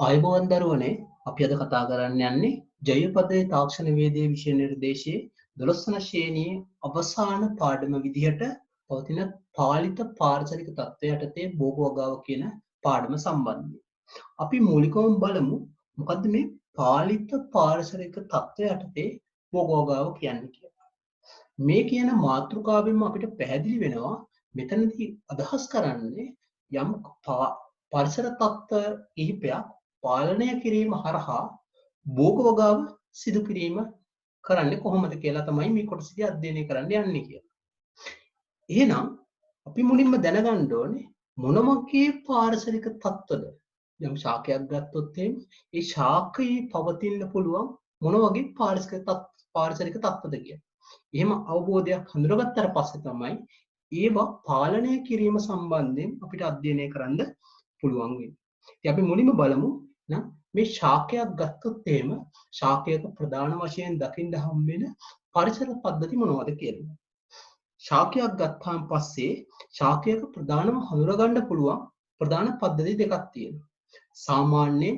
ආයුබෝවන් දරුවනේ අපි අද කතා කරන්න යන්නේ ජෛව පද්ධති තාක්ෂණ වේදයේ විෂය නිර්දේශයේ 12 වන ශ්‍රේණියේ අවසාන පාඩම විදිහට පවතින පාලිත පාරිසරික තත්ත්වය යටතේ භෝග වගාව කියන පාඩම සම්බන්ධයෙන්. අපි මූලිකවම බලමු මොකද්ද මේ පාලිත පාරිසරික තත්ත්වය යටතේ භෝග වගාව කියන්නේ කියලා. මේ කියන මාතෘකාවෙන්ම අපිට පැහැදිලි වෙනවා මෙතනදී අදහස් කරන්නේ යම් පරිසර තත්ත්ව කිහිපයක් පාලනය කිරීම හරහා භෝග වගාව සිදු කිරීම කරන්නේ කොහොමද කියලා තමයි මේ කොටසදී අධ්‍යයනය කරන්න යන්නේ කියලා. එහෙනම් අපි මුලින්ම දැනගන්න ඕනේ මොන වගේ පාරිසරික තත්ත්වද යම් ශාකයක් ගත්තොත් ඒ ශාකයේ පවතින්න පුළුවන් මොන වගේ පාරිසරික තත්ත්වද කියලා. එහෙම අවබෝධයක් හඳුනාගත්තට පස්සේ තමයි ඒවා පාලනය කිරීම සම්බන්ධයෙන් අපිට අධ්‍යයනය කරන්න පුළුවන් වෙන්නේ. ඉතින් අපි මුලින්ම බලමු නම් මේ ශාකයක් ගත්තොත් එහෙම ශාකයක ප්‍රධාන වශයෙන් දකින්න හම් වෙන පරිසර පද්ධති මොනවද කියලා. ශාකයක් ගත්තාන් පස්සේ ශාකයක ප්‍රධානම හඳුනගන්න පුළුවන් ප්‍රධාන පද්ධති දෙකක් තියෙනවා. සාමාන්‍යයෙන්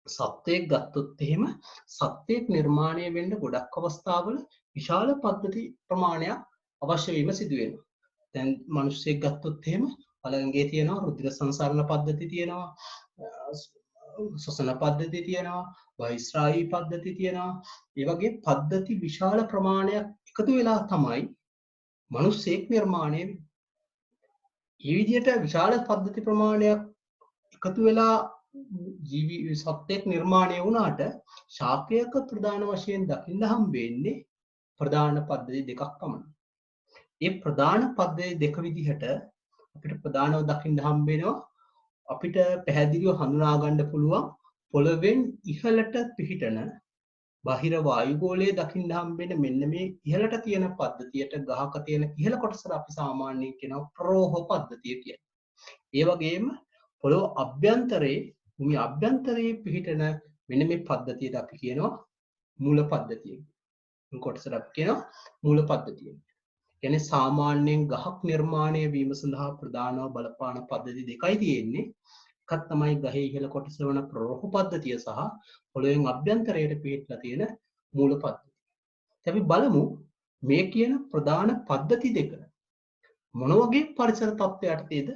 සත්වයක් ගත්තොත් එහෙම සත්වයක් නිර්මාණය වෙන්න ගොඩක් අවස්ථාවල විශාල පද්ධති ප්‍රමාණයක් අවශ්‍ය වීම සිදු වෙනවා. දැන් මිනිස්සෙක් ගත්තොත් එහෙම පළඟේ තියෙනවා රුධිර සංසරණ පද්ධති තියෙනවා, ශ්වසන පද්ධති තියෙනවා, වෛශ්‍රායී පද්ධති තියෙනවා. ඒ වගේ පද්ධති විශාල ප්‍රමාණයක් එකතු වෙලා තමයි මිනිස්සෙක් නිර්මාණය වෙන්නේ. මේ විදිහට විශාල පද්ධති ප්‍රමාණයක් එකතු වෙලා ජීවි සත්ත්වයක් නිර්මාණය වුණාට ශාකයක ප්‍රධාන වශයෙන් දකින්න හම් වෙන්නේ ප්‍රධාන පද්ධති දෙකක් පමණයි. ඒ ප්‍රධාන පද්ධති දෙක විදිහට අපිට ප්‍රධානව දකින්න හම් වෙනවා අපිට පැහැදිලිව හඳුනා ගන්න පුළුවන් පොළවෙන් ඉහළට පිහිටන බාහිර වායුගෝලයේ දකින්න හම් වෙන මෙන්න මේ ඉහළට තියෙන පද්ධතියට ගහක තියෙන ඉහළ කොටසට අපි සාමාන්‍යයෙන් කියනවා ප්‍රෝහ පද්ධතිය කියලා. ඒ වගේම පොළොව අභ්‍යන්තරයේ භූමිය අභ්‍යන්තරයේ පිහිටන මෙන්න මේ පද්ධතියට අපි කියනවා මූල පද්ධතිය. මේ කොටසට අපි කියනවා මූල පද්ධතිය. කියන්නේ සාමාන්‍යයෙන් ගහක් නිර්මාණය වීම සඳහා ප්‍රධානව බලපාන පද්ධති දෙකයි තියෙන්නේ. එකක් තමයි ගහේ ඉහළ කොටස වන ප්‍රෝහ පද්ධතිය සහ පොළොවෙන් අභ්‍යන්තරයට පිහිටලා තියෙන මූල පද්ධතිය. අපි බලමු මේ කියන ප්‍රධාන පද්ධති දෙක මොන වගේ පරිසර තත්ත්වයකටද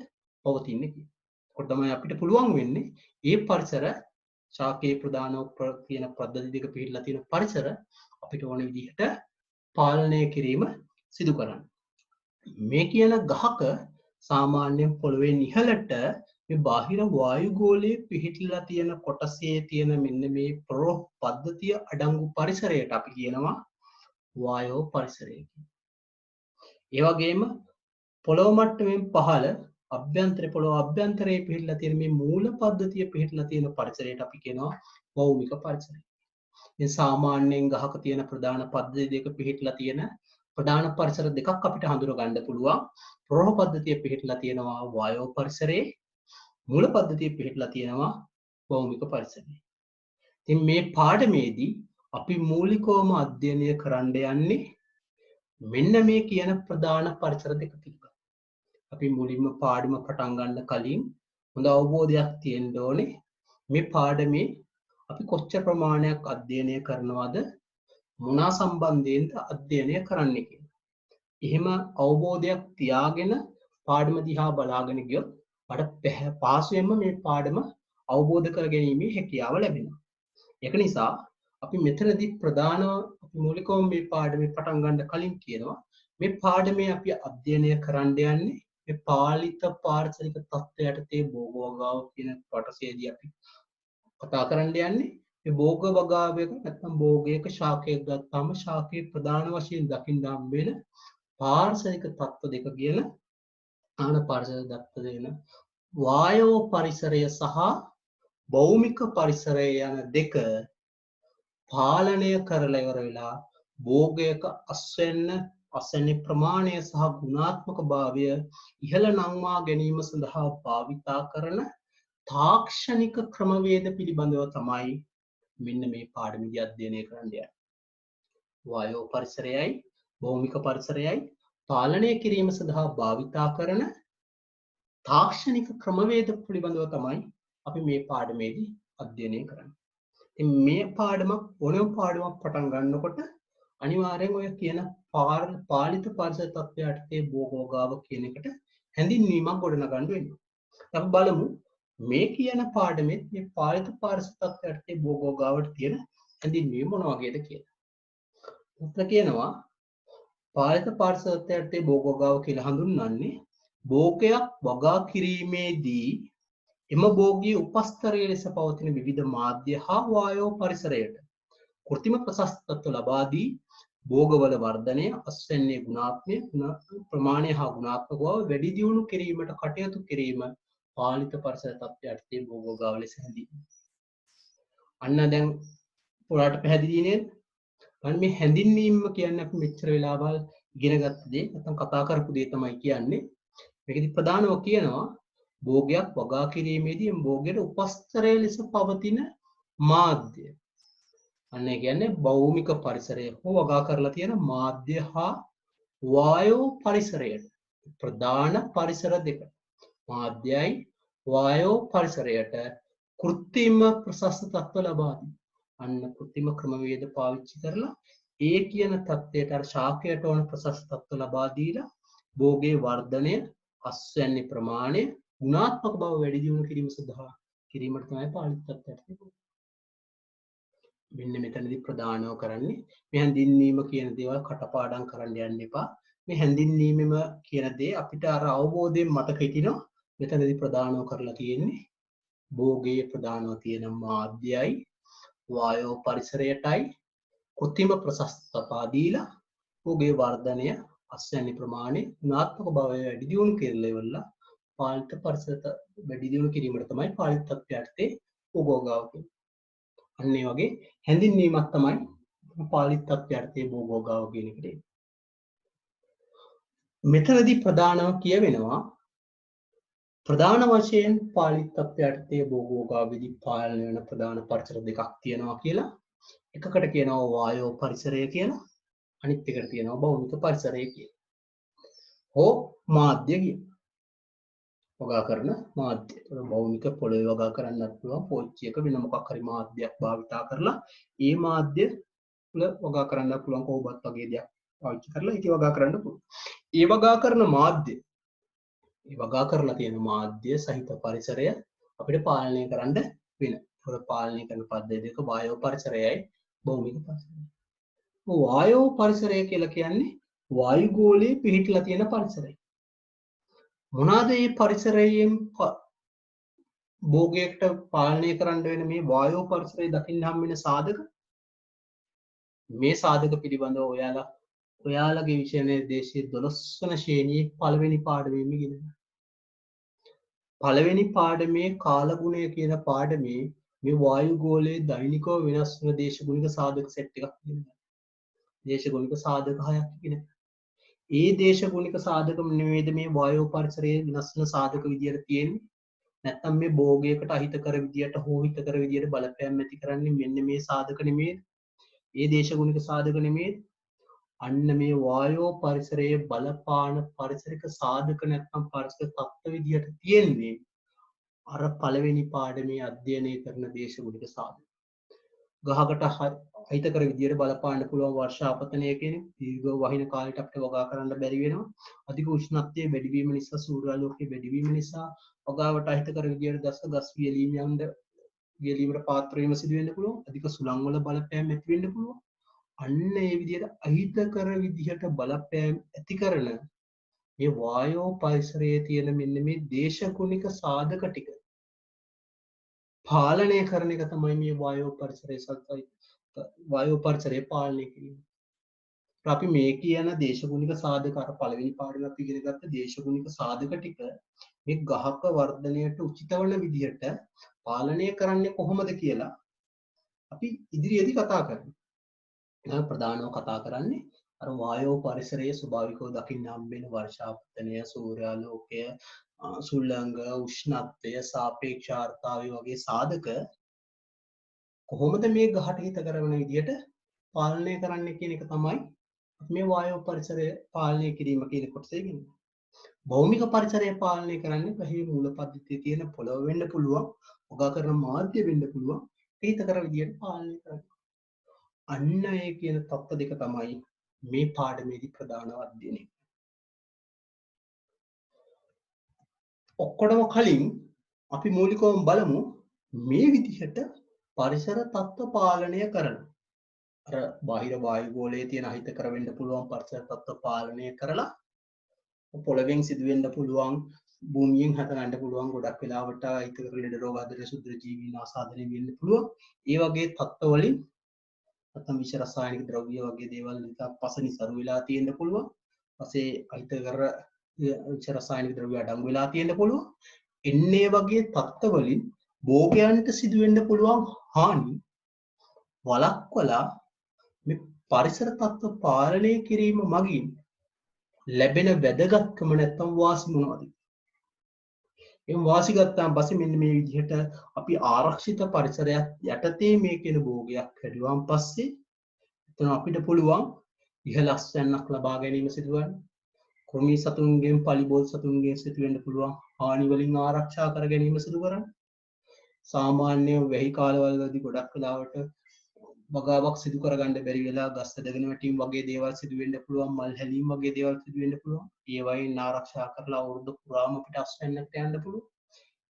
පවතින්නේ කියලා. කොට තමයි අපිට පුළුවන් වෙන්නේ මේ පරිසර ශාකයේ ප්‍රධානව තියෙන පද්ධති දෙක පිළිලා තියෙන පරිසර අපිට ඕන විදිහට පාලනය කිරීම සිදු කරන්න. මේ කියන ගහක සාමාන්‍යයෙන් පොළොවෙන් ඉහළට මේ බාහිර වායුගෝලයේ පිහිටලා තියෙන කොටසේ තියෙන මෙන්න මේ ප්‍රෝහ පද්ධතිය අඩංගු පරිසරයට අපි කියනවා වායෝ පරිසරය කියලා. ඒ වගේම පොළොව මට්ටමින් පහළ පොළොව අභ්‍යන්තරයේ පිහිටලා තියෙන මේ මූල පද්ධතිය පිහිටලා තියෙන පරිසරයට අපි කියනවා භෞමික පරිසරය. මේ සාමාන්‍යයෙන් ගහක තියෙන ප්‍රධාන පද්ධති දෙක පිහිටලා තියෙන ප්‍රධාන පරිසර දෙකක් අපිට හඳුනා ගන්න පුළුවන්. ප්‍රෝහ පද්ධතිය පිහිටලා තියෙනවා වායෝ පරිසරයේ, මූල පද්ධතිය පිහිටලා තියෙනවා භෞමික පරිසරයේ. ඉතින් මේ පාඩමේදී අපි මූලිකවම අධ්‍යයනය කරන්න යන්නේ මෙන්න මේ කියන ප්‍රධාන පරිසර දෙක පිළිබඳව. අපි මුලින්ම පාඩම පටන් ගන්න කලින් හොඳ අවබෝධයක් තියෙන්න ඕනේ මේ පාඩමේ අපි කොච්චර ප්‍රමාණයක් අධ්‍යයනය කරනවද මොනවා සම්බන්ධයෙන්ද අධ්‍යයනය කරන්න කියලා. එහෙම අවබෝධයක් තියාගෙන පාඩම දිහා බලාගෙන ගියොත් අපට පහසුවෙන්ම මේ පාඩම අවබෝධ කර ගැනීමේ හැකියාව ලැබෙනවා. ඒක නිසා අපි මෙතනදී ප්‍රධානව අපි මූලිකවම මේ පාඩමේ පටන් ගන්න කලින් කියනවා මේ පාඩමේ අපි අධ්‍යයනය කරන්න යන්නේ මේ පාලිත පාරිසරික තත්ත්වයට තේ භෝග වගාව කියන කොටසේදී අපි කතා කරන්න යන්නේ මේ භෝග වගාවයක නැත්නම් භෝගයක ශාකයක් ගත්තාම ශාකයේ ප්‍රධාන වශයෙන් දකින්න හම් වෙන පාරිසරික තත්ත්ව දෙක කියන පාරිසරික තත්ත්ව දෙන වායෝ පරිසරය සහ භෞමික පරිසරය යන දෙක පාලනය කරලා ඉවර වෙලා භෝගයක අස්වැන්නේ ප්‍රමාණය සහ ගුණාත්මක භාවය ඉහළ නංවා ගැනීම සඳහා භාවිතා කරන තාක්ෂණික ක්‍රමවේද පිළිබඳව තමයි මෙන්න මේ පාඩමේදී අධ්‍යයනය කරන්න යන්නේ. වායෝ පරිසරයයි භෞමික පරිසරයයි පාලනය කිරීම සඳහා භාවිතා කරන තාක්ෂණික ක්‍රමවේද පිළිබඳව තමයි අපි මේ පාඩමේදී අධ්‍යයනය කරන්න. ඉතින් මේ පාඩමක් ඕනෑම පාඩමක් පටන් ගන්නකොට අනිවාර්යෙන් ඔය කියන පාලිත පරිසර තත්ත්වය යටතේ භෝගෝගාව කියන එකට හැඳින්වීමක් ගොඩනගන්න වෙනවා. අපි බලමු මේ කියන පාඩමෙත් මේ පාලිත පරිසර තත්ත්වය යටතේ භෝගෝගාවට තියෙන හැඳින්වීම මොන වගේද කියලා. උත්තර කියනවා පාලිත පරිසර තත්ත්වය යටතේ භෝගෝගාව කියලා හඳුන්වන්නේ භෝගයක් වගා කිරීමේදී එම භෝගී උපස්තරයේ ලෙස පවතින විවිධ මාධ්‍ය හා වායෝ පරිසරයට කෘත්‍රිම ප්‍රශස්තත්ව ලබා දී භෝගවල වර්ධනය අස්වැන්නේ ගුණාත්මක ප්‍රමාණය හා ගුණාත්මක බව වැඩි දියුණු කිරීමට කටයුතු කිරීම පාලිත පරිසර තත්ත්වය යටතේ භෝගෝගාව ලෙස හැඳින්වෙනවා. අන්න දැන් ඔයාලට පැහැදිලි නේද? මම මේ හැඳින්වීම කියන්නේ අපි මෙච්චර වෙලාවල් ඉගෙන ගත්ත දේ නැත්නම් කතා කරපු දේ තමයි කියන්නේ. මේකෙදි ප්‍රධානව කියනවා භෝගයක් වගා කිරීමේදී භෝගයට උපස්තරය ලෙස පවතින මාධ්‍ය. අන්න ඒ කියන්නේ භෞමික පරිසරය හෝ වගා කරලා තියෙන මාධ්‍ය හා වායෝ පරිසරයට ප්‍රධාන පරිසර දෙක මාධ්‍යයි වායෝ පරිසරයට කෘත්‍රිම ප්‍රශස්ත තත්ත්ව ලබා දී. අන්න කෘත්‍රිම ක්‍රමවේද පාවිච්චි කරලා ඒ කියන තත්ත්වයට අර ශාකයට ඕන ප්‍රශස්ත තත්ත්ව ලබා දීලා භෝගයේ වර්ධනය අස්වැන්නේ ප්‍රමාණය ගුණාත්මක බව වැඩි දියුණු කිරීම සඳහා කිරීමට තමයි පාලිත තත්ත්වයට මෙන්න මෙතනදී ප්‍රධානව කරන්නේ මේ හැඳින්වීම කියන දේවල් කටපාඩම් කරන්න යන්න එපා. මේ හැඳින්වීමම කියන දේ අපිට අර අවබෝධයෙන් මතක හිටිනවා. මෙතනදී ප්‍රධානව කරලා තියෙන්නේ භෝගයේ ප්‍රධානව තියෙන මාධ්‍යයි වායෝ පරිසරයටයි කෘත්‍රිම ප්‍රශස්තතා දීලා භෝගයේ වර්ධනය අස්වැන්නේ ප්‍රමාණය ගුණාත්මක බව වැඩි දියුණු කියලා ඉවරලා පාලිත පරිසරත වැඩි දියුණු කිරීමට තමයි පාලිත තත්ත්වයට භෝගෝගාව කියන්නේ. අන්න ඒ වගේ හැඳින්වීමක් තමයි පාලිත තත්ත්වයට භෝගෝගාව කියන එකට. මෙතනදී ප්‍රධානව කියවෙනවා ප්‍රධාන වශයෙන් පාලිත තත්ත්වයට භෝගෝගාවේදී පාලනය වෙන ප්‍රධාන පරිසර දෙකක් තියෙනවා කියලා. එකකට කියනවා වායෝ පරිසරය කියලා. අනිත් එකට කියනවා භෞමික පරිසරය කියලා. හෝ මාධ්‍ය කියලා. වගා කරන මාධ්‍ය. භෞමික පොළොවේ වගා කරන්නත් පුළුවන් පෝච්චියක වෙන මොකක් හරි මාධ්‍යයක් භාවිතා කරලා ඒ මාධ්‍ය වල වගා කරන්න පුළුවන් කොහොමවත් වගේ දෙයක් පාවිච්චි කරලා ඒක වගා කරන්න පුළුවන්. ඒ වගා කරන මාධ්‍ය ඒ වගා කරලා තියෙන මාධ්‍ය සහිත පරිසරය අපිට පාලනය කරන්න වෙන. ඒක පාලනය කරන පද්ධති දෙක වායෝ පරිසරයයි භෞමික පරිසරයයි. වායෝ පරිසරය කියලා කියන්නේ වායුගෝලයේ පිහිටලා තියෙන පරිසරය. මොනවාද මේ පරිසරයෙන් භෝගයකට පාලනය කරන්න වෙන මේ වායෝ පරිසරය දකින්න හම් වෙන සාධක? මේ සාධක පිළිබඳව ඔයාලගේ විෂය නිර්දේශයේ 12 වන ශ්‍රේණියේ පළවෙනි පාඩමෙම ඉගෙන ගන්න. පළවෙනි පාඩමේ කාලගුණය කියන පාඩමේ මේ වායුගෝලයේ දෛනිකව වෙනස් වන දේශගුණික සාධක සෙට් එකක් ඉගෙන ගන්න. දේශගුණික සාධක 6ක් ඉගෙන ගන්න. ඒ දේශගුණික සාධක නෙමෙයිද මේ වායෝ පරිසරයේ වෙනස් වෙන සාධක විදියට තියෙන්නේ? නැත්නම් මේ භෝගයකට අහිතකර විදියට හෝ හිතකර විදියට බලපෑම් ඇති කරන්නේ මෙන්න මේ සාධක නෙමෙයිද? ඒ දේශගුණික සාධක නෙමෙයිද? අන්න මේ වායෝ පරිසරයේ බලපාන පරිසරික සාධක නැත්නම් පරිසරික තත්ත්ව විදියට තියෙන්නේ අර පළවෙනි පාඩමේ අධ්‍යයනය කරන දේශගුණික සාධක. ගහකට අහිතකර විදියට බලපාන්න පුළුවන් වර්ෂාපතනය කියන දීර්ඝ වහින කාලයට අපිට වගා කරන්න බැරි වෙනවා. අධික උෂ්ණත්වයේ වැඩිවීම නිසා සූර්යාලෝකයේ වැඩිවීම නිසා වගාවට අහිතකර විදියට ගස් වියලීමට පාත්‍ර වීම සිදු වෙන්න පුළුවන්. අධික සුළං වල බලපෑම් ඇති වෙන්න පුළුවන්. අන්න ඒ විදියට අහිතකර විදියට බලපෑම් ඇති කරන මේ වායෝ පරිසරයේ තියෙන මෙන්න මේ දේශගුණික සාධක ටික පාලනය කරන එක තමයි මේ වායෝ පරිසරය පාලනය කිරීම. අපි මේ කියන දේශගුණික සාධක අර පළවෙනි පාඩමේ අපි ඉගෙන ගත්ත දේශගුණික සාධක ටික මේ ගහක වර්ධනයට උචිත වන විදිහට පාලනය කරන්නේ කොහොමද කියලා අපි ඉදිරියේදී කතා කරමු. ප්‍රධානව කතා කරන්නේ අර වායෝ පරිසරයේ ස්වභාවිකව දකින්න හම්බෙන වර්ෂාපතනය, සූර්යාලෝකය, සුළංග, උෂ්ණත්වය, සාපේක්ෂ ආර්ද්‍රතාවය වගේ සාධක කොහොමද මේ ගහට හිත කරන විදියට පාලනය කරන්න කියන එක තමයි මේ වායෝ පරිසරය පාලනය කිරීම කියන කොටසේ ඉන්නේ. භෞමික පරිසරය පාලනය කරන්නේ ගහේ මූල පද්ධතියේ තියෙන පොළව වෙන්න පුළුවන්, වගා කරන මාධ්‍ය වෙන්න පුළුවන් හිතකර විදියට පාලනය කරන්න. අන්න ඒ කියන තත්ත්ව දෙක තමයි මේ පාඩමේදී ප්‍රධාන අධ්‍යයනය. ඔක්කොටම කලින් අපි මූලිකවම බලමු මේ විදිහට පරිසර තත්ත්ව පාලනය කරන අර බාහිර වායුගෝලයේ තියෙන අහිතකර වෙන්න පුළුවන් පරිසර තත්ත්ව පාලනය කරලා පොළවෙන් සිදුවෙන්න පුළුවන් භූමියෙන් හටගන්න පුළුවන් ගොඩක් වෙලාවට අහිතකර ලෙඩ රෝග ආදී සුද්ධ ජීවීන් ආසාදනය වෙන්න පුළුවන්. ඒ වගේ තත්ත්ව වලින් නැත්නම් විෂ රසායනික ද්‍රව්‍ය වගේ දේවල් නිසා පස නිසරු වෙලා තියෙන්න පුළුවන්. පස්සේ අහිතකර විෂ රසායනික ද්‍රව්‍ය අඩංගු වෙලා තියෙන්න පුළුවන්. එන්නේ වගේ තත්ත්ව වලින් භෝගයන්ට සිදුවෙන්න පුළුවන් හානි වළක්වලා මේ පරිසර තත්ත්ව පාලනය කිරීම මගින් ලැබෙන වැදගත්කම නැත්තම් වාසි මොනවද? එම් වාසි ගත්තාම පස්සේ මෙන්න මේ විදිහට අපි ආරක්ෂිත පරිසරයක් යටතේ මේ කියන භෝගයක් හැදුවාන් පස්සේ එතන අපිට පුළුවන් ඉහළ අස්වැන්නක් ලබා ගැනීම සිදුවන්න. කෘමි සතුන්ගෙන් පලිබෝධ සතුන්ගෙන් සිදුවෙන්න පුළුවන් හානි වලින් ආරක්ෂා කර ගැනීම සිදු කරන්න. සාමාන්‍ය වැහි කාලවලදී ගොඩක් වෙලාවට වගාවක් සිදු කරගන්න බැරි වෙලා ගස් ඇදගෙන වැටීම් වගේ දේවල් සිදු වෙන්න පුළුවන්, මල් හැලීම් වගේ දේවල් සිදු වෙන්න පුළුවන්. ඒ වයින් ආරක්ෂා කරලා අවුරුදු පුරාම අපිට අස්වැන්නට යන්න පුළුවන්.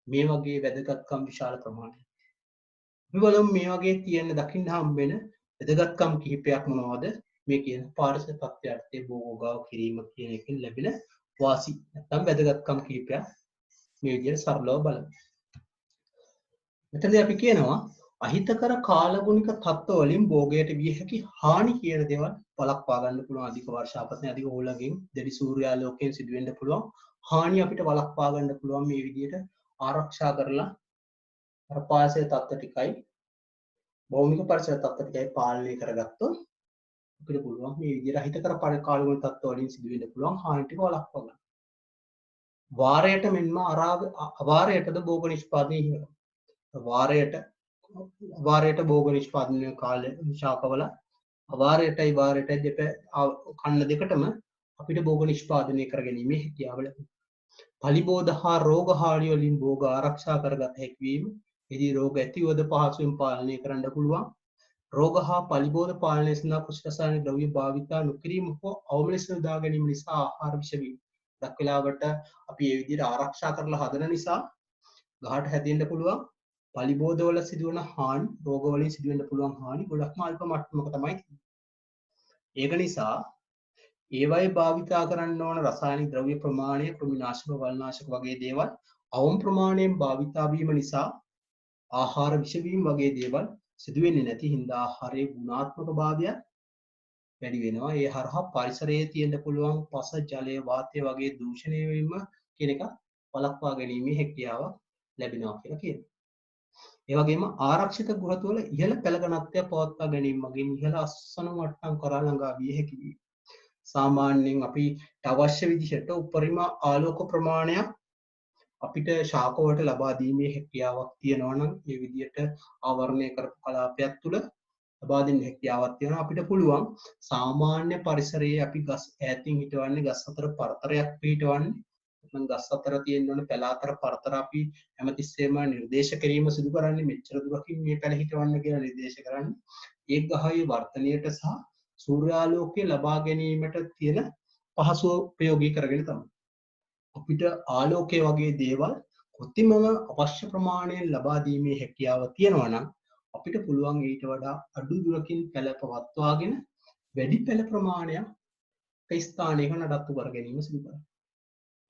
මේ වගේ වැදගත්කම් විශාල ප්‍රමාණයක්. අපි බලමු මේ වගේ තියෙන දකින්න හම්බ වෙන වැදගත්කම් කිහිපයක් මොනවද? මේ කියන පාරිසරික තත්ත්වයටදී භෝගාව කිරීම කියන එකෙන් ලැබෙන වාසි නැත්නම් වැදගත්කම් කිහිපයක් මේ විදිහට සරලව බලමු. මෙතනදී අපි කියනවා අහිතකර කාලගුණික තත්ත්ව වලින් භෝගයට විය හැකි හානි කියන දේවල් වළක්වා ගන්න පුළුවන්. අධික වර්ෂාපතන, අධික හුලඟින්, දැඩි සූර්යාලෝකයෙන් සිදුවෙන්න පුළුවන් හානි අපිට වළක්වා ගන්න පුළුවන් මේ විදිහට ආරක්ෂා කරලා අර පාරිසරික තත්ත්ව ටිකයි භෞමික පරිසර තත්ත්ව ටිකයි පාලනය කරගත්තොත් අපිට පුළුවන් මේ විදිහට අහිතකර කාලගුණික තත්ත්ව වලින් සිදුවෙන්න පුළුවන් හානි ටික වළක්වා ගන්න. වාරයට මෙන්ම අවාරයටද භෝග නිෂ්පාදනය ඉහළ. වාරයට භෝග නිෂ්පාදනය කාල ශාකවල අවාරයටයි වාරයටයි කන්න දෙකටම අපිට භෝග නිෂ්පාදනය කරගැනීමේ හැකියාව ලැබෙනවා. පලිබෝධ හා රෝග හානි වලින් භෝග ආරක්ෂා කරගත හැකි වීම, එදී රෝග ඇතිවද පහසුවෙන් පාලනය කරන්න පුළුවන්. රෝග හා පලිබෝධ පාලනය සඳහා කෘෂි රසායනික ද්‍රව්‍ය භාවිතා නොකිරීම හෝ අවම ලෙස යොදා ගැනීම නිසා ආහාර විෂ වීම. දක් වෙලාවට අපි මේ විදිහට ආරක්ෂා කරලා හදන නිසා ගහට හැදෙන්න පුළුවන් පලිබෝධ වල සිදුවන හානි, රෝග වලින් සිදුවෙන්න පුළුවන් හානි ගොඩක්ම අල්ප මට්ටමක තමයි තියෙන්නේ. ඒක නිසා ඒවයි භාවිතා කරන්න ඕන රසායනික ද්‍රව්‍ය ප්‍රමාණය, කෘමිනාශක, වල්නාශක වගේ දේවල් අවම ප්‍රමාණයෙන් භාවිතා වීම නිසා ආහාර විෂ වීම වගේ දේවල් සිදු වෙන්නේ නැති හින්දා ආහාරයේ ගුණාත්මක භාවය වැඩි වෙනවා. ඒ හරහා පරිසරයේ තියෙන්න පුළුවන් පස, ජලය, වාතය වගේ දූෂණය වීම කියන එක වළක්වා ගැනීමේ හැකියාව ලැබෙනවා කියලා කියනවා. ඒ වගේම ආරක්ෂිත ගෘහ තුළ ඉහළ පෙළ ඝනත්වය පවත්වා ගැනීම මගින් ඉහළ අස්වනු මට්ටම් කරා ළඟා විය හැකි වේ. සාමාන්‍යයෙන් අපිට අවශ්‍ය විදිහට උපරිම ආලෝක ප්‍රමාණයක් අපිට ශාකවලට ලබා දීමේ හැකියාවක් තියෙනවා නම් මේ විදිහට ආවරණය කරපු කලාපයක් තුළ ලබා දෙන්න හැකියාවක් තියෙනවා. අපිට පුළුවන් සාමාන්‍ය පරිසරයේ අපි ගස් ඈතින් හිටවන්නේ ගස් අතර පරතරයක් පිටවන්නේ. නැත්නම් ගස් අතර තියෙන ඕන පැල අතර පරතර අපි හැමතිස්සෙම නිර්දේශ කිරීම සිදු කරන්නේ මෙච්චර දුරකින් මේ පැල හිටවන්න කියලා නිර්දේශ කරන්නේ. ඒ ගහේ වර්ධනයට සහ සූර්යාලෝකය ලබා ගැනීමට තියෙන පහසුව ප්‍රයෝගී කරගෙන තමයි. අපිට ආලෝකය වගේ දේවල් කෘත්‍රිමව අවශ්‍ය ප්‍රමාණයෙන් ලබා දීමේ හැකියාව තියෙනවා නම් අපිට පුළුවන් ඊට වඩා අඩු දුරකින් පැල පවත්වාගෙන වැඩි පැල ප්‍රමාණයක් ස්ථානයක නඩත්තු කර ගැනීම සිදු කරනවා.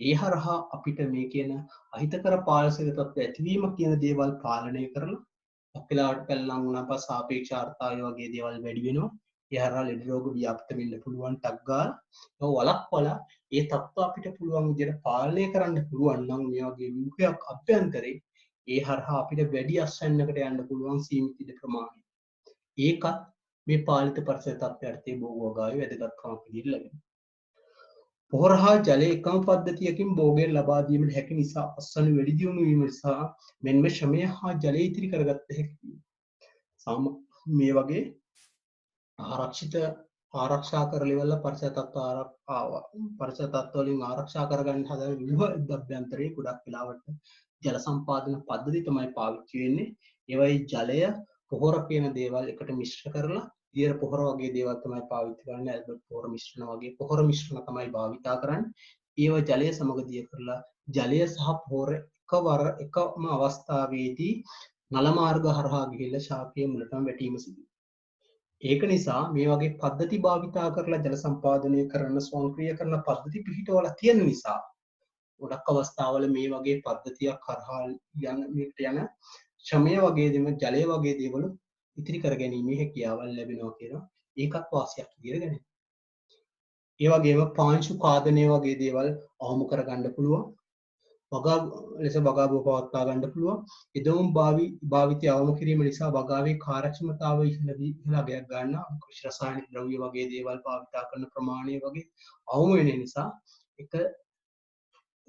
ඒ හරහා අපිට මේ කියන අහිතකර පාරිසරික තත්ත්ව ඇතිවීම කියන දේවල් පාලනය කරලා අපිලාට පැල්ලම් වුණා පස්සේ සාපේක්ෂ ආර්ථාය වගේ දේවල් වැඩි වෙනවා. ඒ හරහා ලෙඩ රෝග ව්‍යාප්ත වෙන්න පුළුවන් ටක් ගාලා ඒක වළක්වලා ඒ තත්ත්ව අපිට පුළුවන් විදිහට පාලනය කරන්න පුළුවන් නම් මේ වගේ ව්‍යුහයක් අභ්‍යන්තරේ ඒ හරහා අපිට වැඩි අස්වැන්නකට යන්න පුළුවන් සීමිත ඉඩ ප්‍රමාණය. ඒකත් මේ පාලිත පරිසර තත්ත්වයටදී භෝග වගාවේ වැදගත්කමක් විදිහට ලැබෙනවා. පොහොර හා ජලය එකම පද්ධතියකින් භෝගයෙන් ලබා දීමට හැකි නිසා අස්වනු වැඩි දියුණු වීම නිසා මෙන්ම ශ්‍රමය හා ජලය ඉතිරි කරගත්ත හැකි. මේ වගේ ආරක්ෂා කරලිවල පරිසර තත්ත්ව වලින් ආරක්ෂා කරගන්න හදන ව්‍යුහ අභ්‍යන්තරයේ ගොඩක් වෙලාවට ජල සම්පාදන පද්ධති තමයි පාවිච්චි වෙන්නේ. ඒවයි ජලය පොහොර කියන දේවල් එකට මිශ්‍ර කරලා දියර පොහොර වගේ දේවල් තමයි පාවිච්චි කරන්නේ. ඇල්බර්ට් පොහොර මිශ්‍රණ වගේ පොහොර මිශ්‍රණ තමයි භාවිතා කරන්නේ. ඒව ජලය සමග දිය කරලා ජලය සහ පොහොර එකම අවස්ථාවේදී නල මාර්ග හරහා ගිහිල්ලා ශාකයේ මුලටම වැටීම සිදු වෙනවා. ඒක නිසා මේ වගේ පද්ධති භාවිතා කරලා ජල සම්පාදනය කරන ස්වයංක්‍රීය කරන පද්ධති පිහිටවල තියෙන නිසා ගොඩක් අවස්ථාවල මේ වගේ පද්ධතියක් කරහා යන ශ්‍රමය වගේ දේම ජලය වගේ දේවල් ඉතිරි කර ගැනීමේ හැකියාවල් ලැබෙනවා කියලා ඒකත් වාසියක් විදියට ගන්න. ඒ වගේම පාංශු කාදනය වගේ දේවල් අවම කරගන්න පුළුවන්. වගා ලෙස වගාව පවත්වා ගන්න පුළුවන්. ඉදවුම් භාවිතය අවම කිරීම නිසා වගාවේ කාර්යක්ෂමතාව ඉහළගයක් ගන්න. කෘෂි රසායනික ද්‍රව්‍ය වගේ දේවල් භාවිතා කරන ප්‍රමාණය වගේ අවම වෙන නිසා එක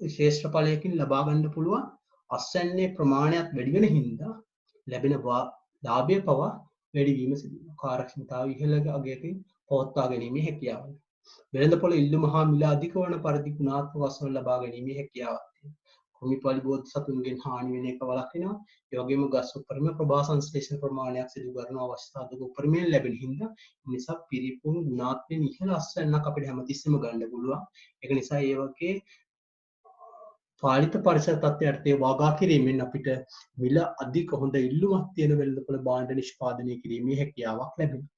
ශේෂ්ඨ ලබා ගන්න පුළුවන්. අස්වැන්නේ ප්‍රමාණයක් වැඩි වෙන හින්දා ලැබෙන ලාභය පවා වැඩි වීම සිදු වෙනවා. කාර්යක්ෂමතාව ඉහළ අගයකින් පවත්වා ගැනීමේ හැකියාව. වෙළඳපොළ ඉල්ලුම හා මිල අධික වන පරිදි ගුණාත්මක වස්තුන් ලබා ගැනීමේ හැකියාවක් තියෙනවා. කෘමි පලිබෝධ සතුන්ගෙන් හානි වෙන එක වළක්වනවා. ඒ වගේම ගස් උපරිම ප්‍රභා සංශ්ලේෂණ ප්‍රමාණයක් සිදු කරන අවස්ථාවක උපරිමයෙන් ලැබෙන හින්දා නිසා පිරිපුන් ගුණාත්මක ඉහළ අස්වැන්නක් අපිට හැමතිස්සෙම ගන්න පුළුවන්. ඒක නිසා ඒ වගේ පාලිත පරිසර තත්ත්වයට වගා කිරීමෙන් අපිට මිල අධික හොඳ ඉල්ලුමක් තියෙන වෙළඳපොළ භාණ්ඩ නිෂ්පාදනය කිරීමේ හැකියාවක් ලැබෙනවා.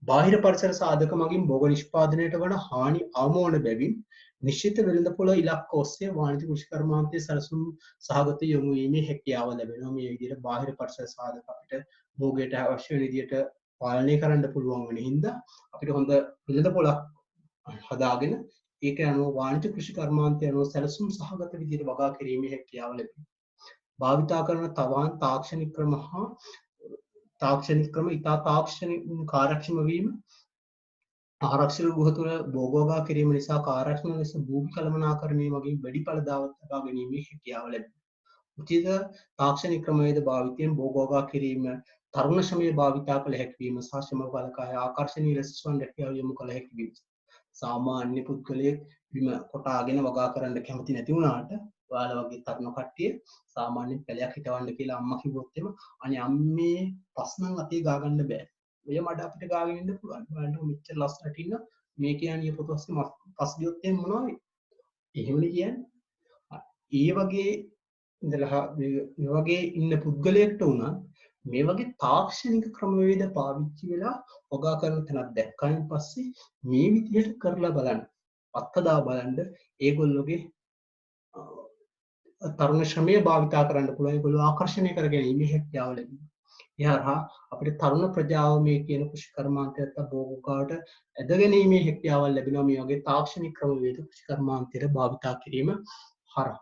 බාහිර පරිසර සාධක මගින් භෝග නිෂ්පාදනයට වන හානි අවම වන බැවින් නිශ්චිත වෙළඳපොළ ඉලක්ක ඔස්සේ වාණිජ කෘෂි කර්මාන්තයේ සැලසුම් සහගත යොමු වීමේ හැකියාව ලැබෙනවා. මේ විදිහට බාහිර පරිසර සාධක අපිට භෝගයට අවශ්‍ය වෙන විදිහට පාලනය කරන්න පුළුවන් වෙන හින්දා අපිට හොඳ වෙළඳපොළක් හදාගෙන ඒක අනුව වාණිජ කෘෂි කර්මාන්තය අනුව සැලසුම් සහගත විදිහට වගා කිරීමේ හැකියාව ලැබෙනවා. භාවිතා කරන තවන් තාක්ෂණික ක්‍රම හා තාක්ෂණික ක්‍රම ඉතා තාක්ෂණික කාර්යක්ෂම වීම ආරක්ෂක ගෘහ තුළ භෝගෝගා කිරීම නිසා කාර්යක්ෂම ලෙස භූමි කළමනාකරණය වගේ වැඩි ඵලදායක ලබා ගැනීමේ හැකියාව ලැබෙනවා. උචිත තාක්ෂණික ක්‍රමවේද භාවිතයෙන් භෝගෝගා කිරීම තරුණ ශ්‍රමයේ භාවිතා කළ හැකි වීම සහ ශ්‍රම බලකාය ආකර්ෂණීය ලෙස ස්වන් රැකියාව යොමු කළ හැකි වීම. සාමාන්‍ය පුද්ගලයෙක් බිම කොටාගෙන වගා කරන්න කැමති නැති වුණාට ඔයාලා වගේ තරුණ කට්ටිය සාමාන්‍යයෙන් පැලයක් හිටවන්න කියලා අම්මා කිව්වොත් එම අනේ අම්මේ පස්නම් අතේ ගා ගන්න බෑ. ඔය මඩ අපිට ගාගෙන ඉන්න පුළුවන්. බලන්න මෙච්චර ලස්සනට ඉන්න මේ කියන්නේ පොත ඔස්සේ පස් ගියොත් එහෙම මොනවා වෙයි? එහෙමනේ කියන්නේ. ඒ වගේ ඉඳලා මේ වගේ ඉන්න පුද්ගලයෙක්ට උනත් මේ වගේ තාක්ෂණික ක්‍රමවේද පාවිච්චි වෙලා වගා කරන තැනක් දැක්කයින් පස්සේ මේ විදිහට කරලා බලන්න. අත්දා බලන්න ඒගොල්ලෝගේ තරුණ ශ්‍රමය භාවිතා කරන්න පුළුවන්. ඒගොල්ලෝ ආකර්ෂණය කර ගැනීමේ හැකියාව ලැබෙනවා. එහරහා අපිට තරුණ ප්‍රජාව මේ කියන කෘෂි කර්මාන්තයට භෝගකාවට ඇද ගැනීමේ හැකියාවල් ලැබෙනවා මේ වගේ තාක්ෂණික ක්‍රමවේද කෘෂි කර්මාන්තයට භාවිතා කිරීම හරහා.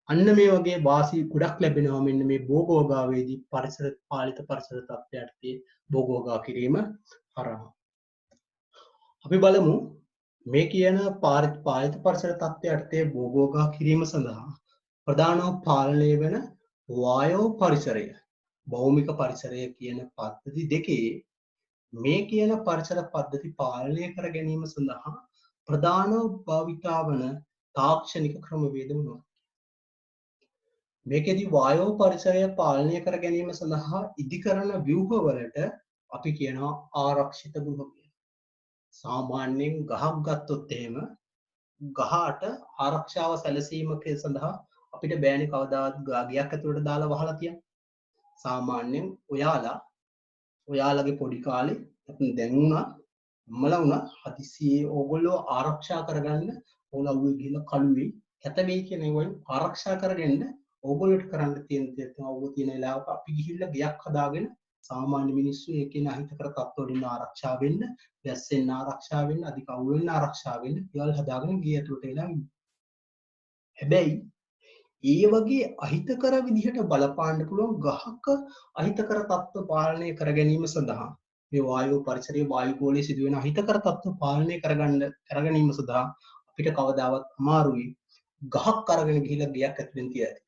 අන්න මේ වගේ වාසි ගොඩක් ලැබෙනවා මෙන්න මේ භෝගෝගාවේදී පරිසර පාලිත පරිසර තත්ත්වයට භෝගෝගා කිරීම හරහා. අපි බලමු මේ කියන පාලිත පරිසර තත්ත්වයට භෝගෝගා කිරීම සඳහා ප්‍රධානව පාලනය වෙන වායෝ පරිසරය භෞමික පරිසරය කියන පද්ධති දෙකේ මේ කියන පරිසර පද්ධති පාලනය කර ගැනීම සඳහා ප්‍රධාන භාවිතා වන තාක්ෂණික ක්‍රමවේද මොනවාද? මේකෙදි වායෝ පරිසරය පාලනය කර ගැනීම සඳහා ඉදිකරන ව්‍යුහවලට අපි කියනවා ආරක්ෂිත ගෘහ කියලා. සාමාන්‍යයෙන් ගහක් ගත්තොත් එහෙම ගහට ආරක්ෂාව සැලසීම සඳහා අපිට බෑනේ කවදාවත් ගයක් ඇතුළට දාලා වහලා තියන්න. සාමාන්‍යයෙන් ඔයාලගේ පොඩි කාලේ දැන් වුණා අම්මලා වුණා හදිසියේ ඕගොල්ලෝ ආරක්ෂා කරගන්න ඕලව්වේ ගිහලා කළුවේ කැත වෙයි කියන ඒවා ආරක්ෂා කරගන්න ඕගොල්ලෝට කරන්න තියෙන දේ තමයි ඕගොල්ලෝ තියෙන වෙලාවක අපි ගිහිල්ලා ගයක් හදාගෙන සාමාන්‍ය මිනිස්සු ඒකේන අහිතකර තත්ත්වවලින් ආරක්ෂා වෙන්න, වැස්සෙන් ආරක්ෂා වෙන්න, අධික අවුල් වෙන්න ආරක්ෂා වෙන්න ගෙවල් හදාගෙන ගේ ඇතුළට එලා ඉන්න. හැබැයි ඒ වගේ අහිතකර විදිහට බලපාන්න පුළුවන් ගහක අහිතකර තත්ත්ව පාලනය කර ගැනීම සඳහා මේ වායු පරිසරයේ වායු ගෝලයේ සිදුවෙන අහිතකර තත්ත්ව පාලනය කර ගැනීම සඳහා අපිට කවදාවත් අමාරුයි ගහක් අරගෙන ගිහිල්ලා ගයක් ඇතුලෙන් තියලා.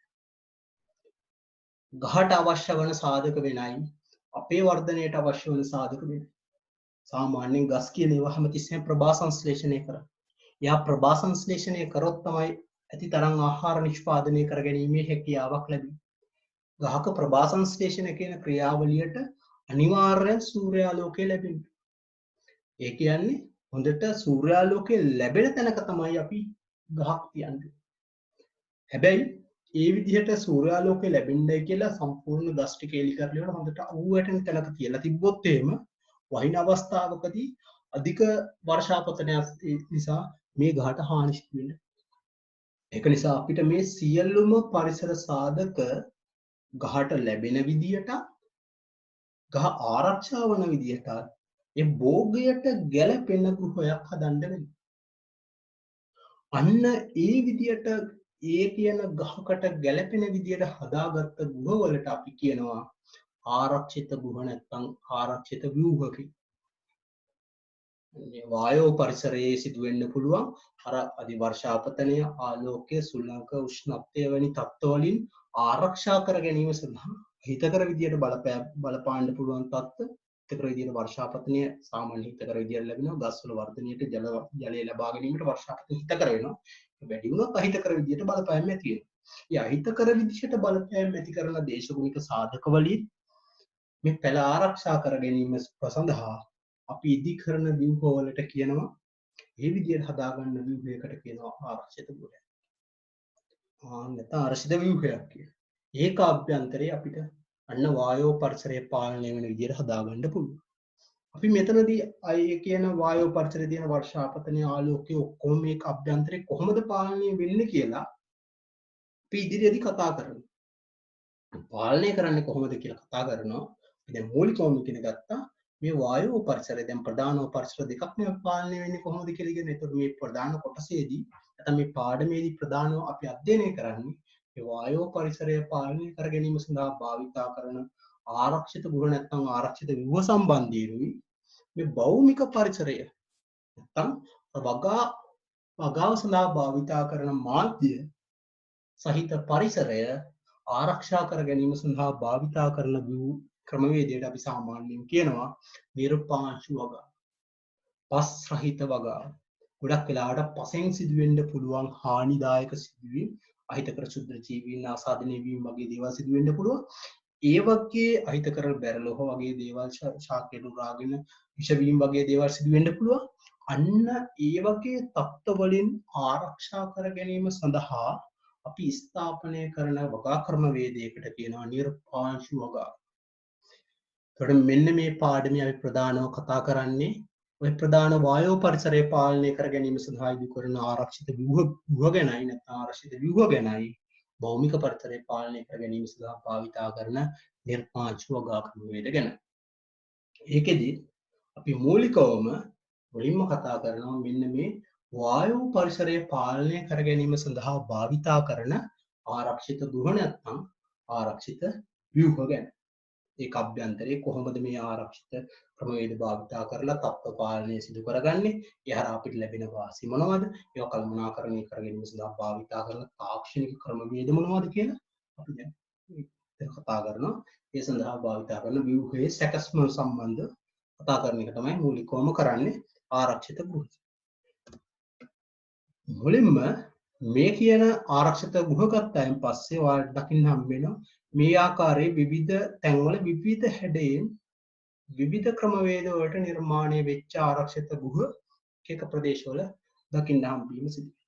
ගහට අවශ්‍ය වන සාධක වෙනයි අපේ වර්ධනයට අවශ්‍ය වන සාධක වෙනයි. සාමාන්‍යයෙන් ගස් කියන ඒවා හැමතිස්සෙම ප්‍රභා සංශ්ලේෂණය කරන්නේ. යා ප්‍රභා සංශ්ලේෂණය කරොත් තමයි ඇති තරම් ආහාර නිෂ්පාදනය කර ගැනීමේ හැකියාවක් ලැබෙනවා. ගහක ප්‍රභාසංශ්ලේෂණය කියන ක්‍රියාවලියට අනිවාර්යෙන් සූර්යාලෝකය ලැබෙනවා. ඒ කියන්නේ හොඳට සූර්යාලෝකය ලැබෙන තැනක තමයි අපි ගහක් තියන්නේ. හැබැයි ඒ විදිහට සූර්යාලෝකය ලැබෙන්නයි කියලා සම්පූර්ණ ගස් ටික එලි කරලා ඉවර හොඳට අවුව වැටෙන තැනක තියලා තිබ්බොත් එහෙම වහින අවස්ථාවකදී අධික වර්ෂාපතනයක් නිසා මේ ගහට හානි සිදු වෙනවා. ඒක නිසා අපිට මේ සියලුම පරිසර සාධක ගහට ලැබෙන විදියට ගහ ආරක්ෂා වන විදියට ඒ භෝගයට ගැලපෙන ගෘහයක් හදන්න වෙනවා. අන්න ඒ විදියට ඒ කියන ගහකට ගැලපෙන විදියට හදාගත්ත ගෘහවලට අපි කියනවා ආරක්ෂිත ගෘහ නැත්නම් ආරක්ෂිත ව්‍යුහ කියලා. වායෝ පරිසරයේ සිදුවෙන්න පුළුවන් අර අධි වර්ෂාපතනය, ආලෝකය, සුළංක උෂ්ණත්වය වැනි තත්ත්වවලින් ආරක්ෂා කර ගැනීම සඳහා හිතකර විදියට බලපාන්න පුළුවන් තත්ත්ව හිතකර විදියට වර්ෂාපතනය සාමාන්‍ය හිතකර විදියට ලැබෙනවා. ගස්වල වර්ධනයට ජලය ලබා ගැනීමට වර්ෂාපතනය හිතකර වෙනවා. වැඩි වුණොත් අහිතකර විදියට බලපෑම් ඇති වෙනවා. මේ අහිතකර විදිහට බලපෑම් ඇති කරන දේශගුණික සාධක වලින් මේ පැල ආරක්ෂා කර ගැනීම සඳහා අපි ඉදි කරන ව්‍යුහවලට කියනවා ඒ විදිහට හදාගන්න ව්‍යුහයකට කියනවා ආරක්ෂිත ගෘහයක්. නැත්නම් ආරක්ෂිත ව්‍යුහයක් කියලා. ඒක අභ්‍යන්තරේ අපිට අන්න වායෝ පරිසරය පාලනය වෙන විදිහට හදාගන්න පුළුවන්. අපි මෙතනදී අය කියන වායෝ පරිසරයේ තියෙන වර්ෂාපතනය, ආලෝකය ඔක්කොම මේක අභ්‍යන්තරේ කොහොමද පාලනය වෙන්නේ කියලා අපි ඉදිරියේදී කතා කරනවා. පාලනය කරන්නේ කොහොමද කියලා කතා කරනවා. දැන් මූලිකවම ඉගෙන ගත්තා මේ වායෝ පරිසරය දැන් ප්‍රධාන පරිසර දෙකක් නේ පාලනය වෙන්නේ කොහොමද කියලා ඉගෙන. ඒතකොට මේ ප්‍රධාන කොටසේදී නැත්නම් මේ පාඩමේදී ප්‍රධානව අපි අධ්‍යයනය කරන්නේ මේ වායෝ පරිසරය පාලනය කර ගැනීම සඳහා භාවිතා කරන ආරක්ෂිත ගෘහ නැත්නම් ආරක්ෂිත ව්‍යුහ සම්බන්ධීරුයි මේ භෞමික පරිසරය නැත්නම් වගාව සඳහා භාවිතා කරන මාධ්‍ය සහිත පරිසරය ආරක්ෂා කර ගැනීම සඳහා භාවිතා කරන ක්‍රමවේදයට අපි සාමාන්‍යයෙන් කියනවා නිර්පාංශු වගාව. පස් රහිත වගාව. ගොඩක් වෙලාවට පසෙන් සිදුවෙන්න පුළුවන් හානිදායක සිදුවීම් අහිතකර ශුද්ධ ජීවීන් ආසාදනය වීම වගේ දේවල් සිදුවෙන්න පුළුවන්. ඒ වගේ අහිතකර බැරලෝහ වගේ දේවල් ශාකයට උරාගෙන විෂ වීම වගේ දේවල් සිදුවෙන්න පුළුවන්. අන්න ඒ වගේ තත්ත්ව වලින් ආරක්ෂා කර ගැනීම සඳහා අපි ස්ථාපනය කරන වගා ක්‍රමවේදයකට කියනවා නිර්පාංශු වගාව. එතකොට මෙන්න මේ පාඩමේ අපි ප්‍රධානව කතා කරන්නේ ඔය ප්‍රධාන වායෝ පරිසරය පාලනය කර ගැනීම සඳහා ඉදි කරන ආරක්ෂිත ව්‍යුහ ගැනයි නැත්නම් ආරක්ෂිත ව්‍යුහ ගැනයි භෞමික පරිසරය පාලනය කර ගැනීම සඳහා භාවිතා කරන නිර්පාංශු වගා ක්‍රමවේද ගැන. ඒකෙදි අපි මූලිකවම මුලින්ම කතා කරනවා මෙන්න මේ වායු පරිසරය පාලනය කර ගැනීම සඳහා භාවිතා කරන ආරක්ෂිත ගෘහ නැත්නම් ආරක්ෂිත ව්‍යුහ ගැන. ඒක අභ්‍යන්තරේ කොහොමද මේ ආරක්ෂිත ක්‍රමවේද භාවිතා කරලා තත්ත්ව පාලනය සිදු කරගන්නේ? ඒ හරහා අපිට ලැබෙන වාසි මොනවද? ඒවා කළමනාකරණය කර ගැනීම සඳහා භාවිතා කරන තාක්ෂණික ක්‍රමවේද මොනවද කියලා අපි දැන් කතා කරනවා. ඒ සඳහා භාවිතා කරන ව්‍යුහයේ සැකස්ම සම්බන්ධ කතා කරන එක තමයි මූලිකවම කරන්නේ ආරක්ෂිත ගෘහ. මුලින්ම මේ කියන ආරක්ෂිත ගෘහ ගත්තයින් පස්සේ ඔයාලට දකින්න හම්බ වෙනවා මේ ආකාරයේ විවිධ තැන්වල විවිධ හැඩයෙන් විවිධ ක්‍රමවේද වලට නිර්මාණය වෙච්ච ආරක්ෂිත ගෘහ එක ප්‍රදේශවල දකින්න හම්බ වීම සිදු වෙනවා.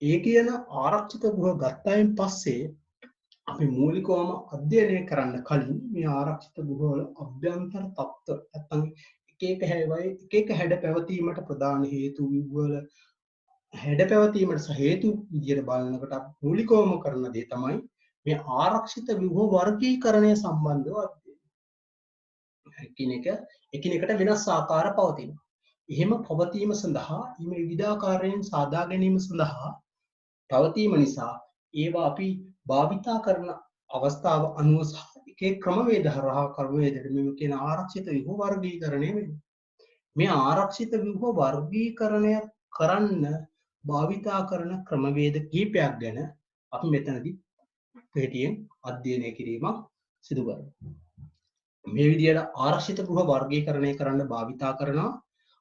ඒ කියන ආරක්ෂිත ගෘහ ගත්තයින් පස්සේ අපි මූලිකවම අධ්‍යයනය කරන්න කලින් මේ ආරක්ෂිත ගෘහවල අභ්‍යන්තර තත්ත්ව නැත්නම් එක එක හැඩ පැවතීමට ප්‍රධාන හේතු වල හැඩ පැවතීමට හේතු විදිහට බලනකොට මූලිකවම කරන දේ තමයි මේ ආරක්ෂිත ව්‍යුහ වර්ගීකරණය සම්බන්ධව එකිනෙකට වෙනස් ආකාර පවතිනවා. එහෙම පවතීම සඳහා මේ විවිධාකාරයෙන් සාදා ගැනීම සඳහා පවතීම නිසා ඒවා අපි භාවිතා කරන අවස්ථාව අනුව සහ එකේ ක්‍රමවේද හරහා ක්‍රමවේදයට මේ කියන ආරක්ෂිත ව්‍යුහ වර්ගීකරණය වෙනවා. මේ ආරක්ෂිත ව්‍යුහ වර්ගීකරණය කරන්න භාවිතා කරන ක්‍රමවේද කීපයක් ගැන අපි මෙතනදී කෙටියෙන් අධ්‍යයනය කිරීමක් සිදු කරනවා. මේ විදිහට ආරක්ෂිත ගෘහ වර්ගීකරණය කරන්න භාවිතා කරනවා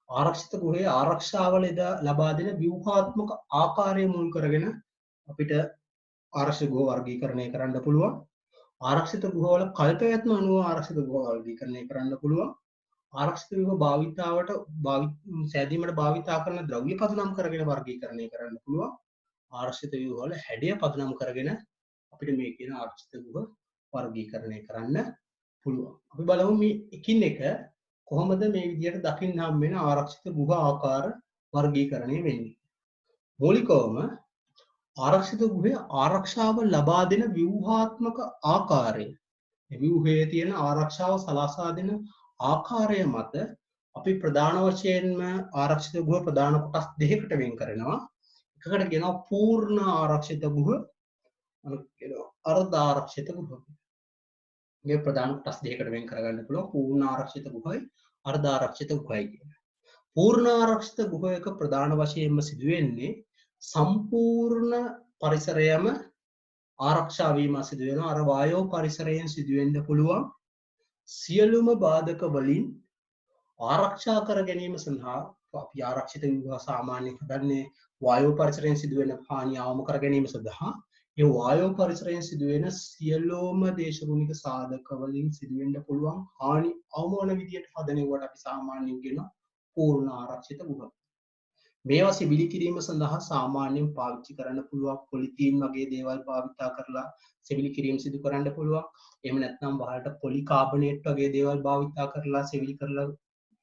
ආරක්ෂිත ගෘහයේ ආරක්ෂාව ලබා දෙන ව්‍යුහාත්මක ආකාරය මුල් කරගෙන අපිට ආරක්ෂිත ගෘහ වර්ගීකරණය කරන්න පුළුවන්. ආරක්ෂිත ගෘහවල කල්පයත්ම අනුව ආරක්ෂිත ගෘහ වර්ගීකරණය කරන්න පුළුවන්. ආරක්ෂිත ගෘහ භාවිතාවට සෑදීමට භාවිතා කරන ද්‍රව්‍ය පදනම් කරගෙන වර්ගීකරණය කරන්න පුළුවන්. ආරක්ෂිත ගෘහවල හැඩය පදනම් කරගෙන අපිට මේ කියන ආරක්ෂිත ගෘහ වර්ගීකරණය කරන්න පුළුවන්. අපි බලමු මේ එකින් එක කොහොමද මේ විදිහට දකින්න හම් වෙන ආරක්ෂිත ගෘහ ආකාර වර්ගීකරණය වෙන්නේ. මූලිකවම ආරක්ෂිත ගෘහය ආරක්ෂාව ලබා දෙන ව්‍යුහාත්මක ආකාරය, ව්‍යුහයේ තියෙන ආරක්ෂාව සලසා දෙන ආකාරය මත අපි ප්‍රධාන වශයෙන්ම ආරක්ෂිත ගෘහ ප්‍රධාන කොටස් දෙකකට වෙන් කරනවා. එකකට කියනවා පූර්ණ ආරක්ෂිත ගෘහ, අනිත් කියනවා අර්ධ ආරක්ෂිත ගෘහ. මේ ප්‍රධාන කොටස් දෙකකට වෙන් කරගන්න පුළුවන් පූර්ණ ආරක්ෂිත ගෘහයි අර්ධ ආරක්ෂිත ගෘහයි කියලා. පූර්ණ ආරක්ෂිත ගෘහයක ප්‍රධාන වශයෙන්ම සිදුවෙන්නේ සම්පූර්ණ පරිසරයම ආරක්ෂා වීම සිදු වෙනවා. අර වායෝ පරිසරයෙන් සිදුවෙන්න පුළුවන් සියලුම බාධක වලින් ආරක්ෂා කර ගැනීම සඳහා අපි ආරක්ෂිත ගෘහ සාමාන්‍යයෙන් හදන්නේ වායෝ පරිසරයෙන් සිදුවෙන හානිය අවම කර ගැනීම සඳහා. ඒ වායෝ පරිසරයෙන් සිදුවෙන සියලුම දේශගුණික සාධක වලින් සිදුවෙන්න පුළුවන් හානි අවම වන විදියට හදනවට අපි සාමාන්‍යයෙන් කියන පූර්ණ ආරක්ෂිත ගෘහ. මේවා සිවිලි කිරීම සඳහා සාමාන්‍යයෙන් පාවිච්චි කරන්න පුළුවන් පොලිතීන් වගේ දේවල් භාවිතා කරලා සිවිලි කිරීම සිදු කරන්න පුළුවන්. එහෙම නැත්නම් වහලට පොලි කාබනේට් වගේ දේවල් භාවිතා කරලා සිවිලි කරලා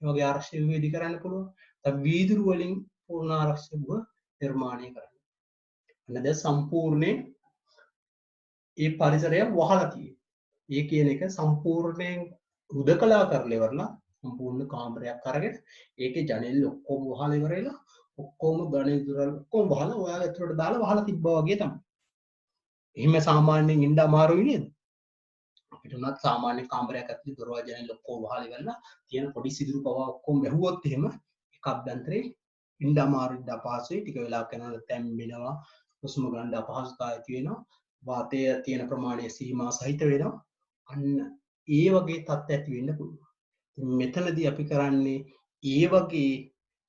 වගේ ආරක්ෂක ගෘහ ඉදි කරන්න පුළුවන්. දැන් වීදුරු වලින් පූර්ණ ආරක්ෂක ගෘහ නිර්මාණය කරන්න. අන්න දැන් සම්පූර්ණයෙන් ඒ පරිසරය වහලා තියෙන්නේ. ඒ කියන එක සම්පූර්ණයෙන් හුදකලා කරලා ඉවරලා සම්පූර්ණ කාමරයක් අරගෙන ඒකේ ජනෙල් ඔක්කොම වහලා ඉවරලා ඔක්කොම ගණන් දොරල් ඔක්කොම වහලා ඔයාලා ඇතුළට දාලා වහලා තිබ්බා වගේ තමයි. එහෙම සාමාන්‍යයෙන් ඉන්න අමාරුයි නේද? අපිට උනත් සාමාන්‍ය කාමරයක් ඇතුලේ දොරවල් ජනෙල් ඔක්කොම වහලා ඉවරලා තියෙන පොඩි සිදුරු පවා ඔක්කොම වැහුවොත් එහෙම එක අභ්‍යන්තරේ ඉන්න අමාරුයි අපහසුයි. ටික වෙලාවක් යනකොට තැම්බෙනවා, හුස්ම ගන්න අපහසුතාවය ඇති වෙනවා. වාතය තියෙන ප්‍රමාණය සීමා සහිත වෙනවා. අන්න ඒ වගේ තත්ත්ව ඇති වෙන්න පුළුවන්. මෙතනදී අපි කරන්නේ ඒ වගේ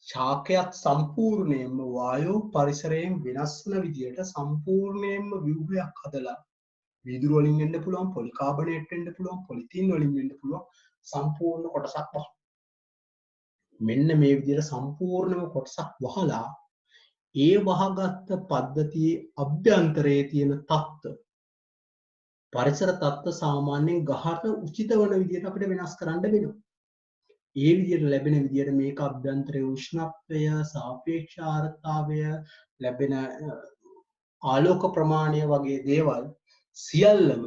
ශාකයක් සම්පූර්ණයෙන්ම වායෝ පරිසරයෙන් වෙනස් වන විදියට සම්පූර්ණයෙන්ම ව්‍යුහයක් හදලා වීදුරු වලින් වෙන්න පුළුවන්, පොලිකාබනේට් වෙන්න පුළුවන්, පොලිතීන් වලින් වෙන්න පුළුවන් සම්පූර්ණ කොටසක් වහලා. මෙන්න මේ විදියට සම්පූර්ණම කොටසක් වහලා ඒ වහගත්ත පද්ධතියේ අභ්‍යන්තරයේ තියෙන තත්ත්ව පරිසර තත්ත්ව සාමාන්‍යයෙන් ගහට උචිත වන විදියට අපිට වෙනස් කරන්න වෙනවා. ඒ විදියට ලැබෙන විදියට මේක අභ්‍යන්තරයේ උෂ්ණත්වය, සාපේක්ෂ ආර්ද්‍රතාවය, ලැබෙන ආලෝක ප්‍රමාණය වගේ දේවල් සියල්ලම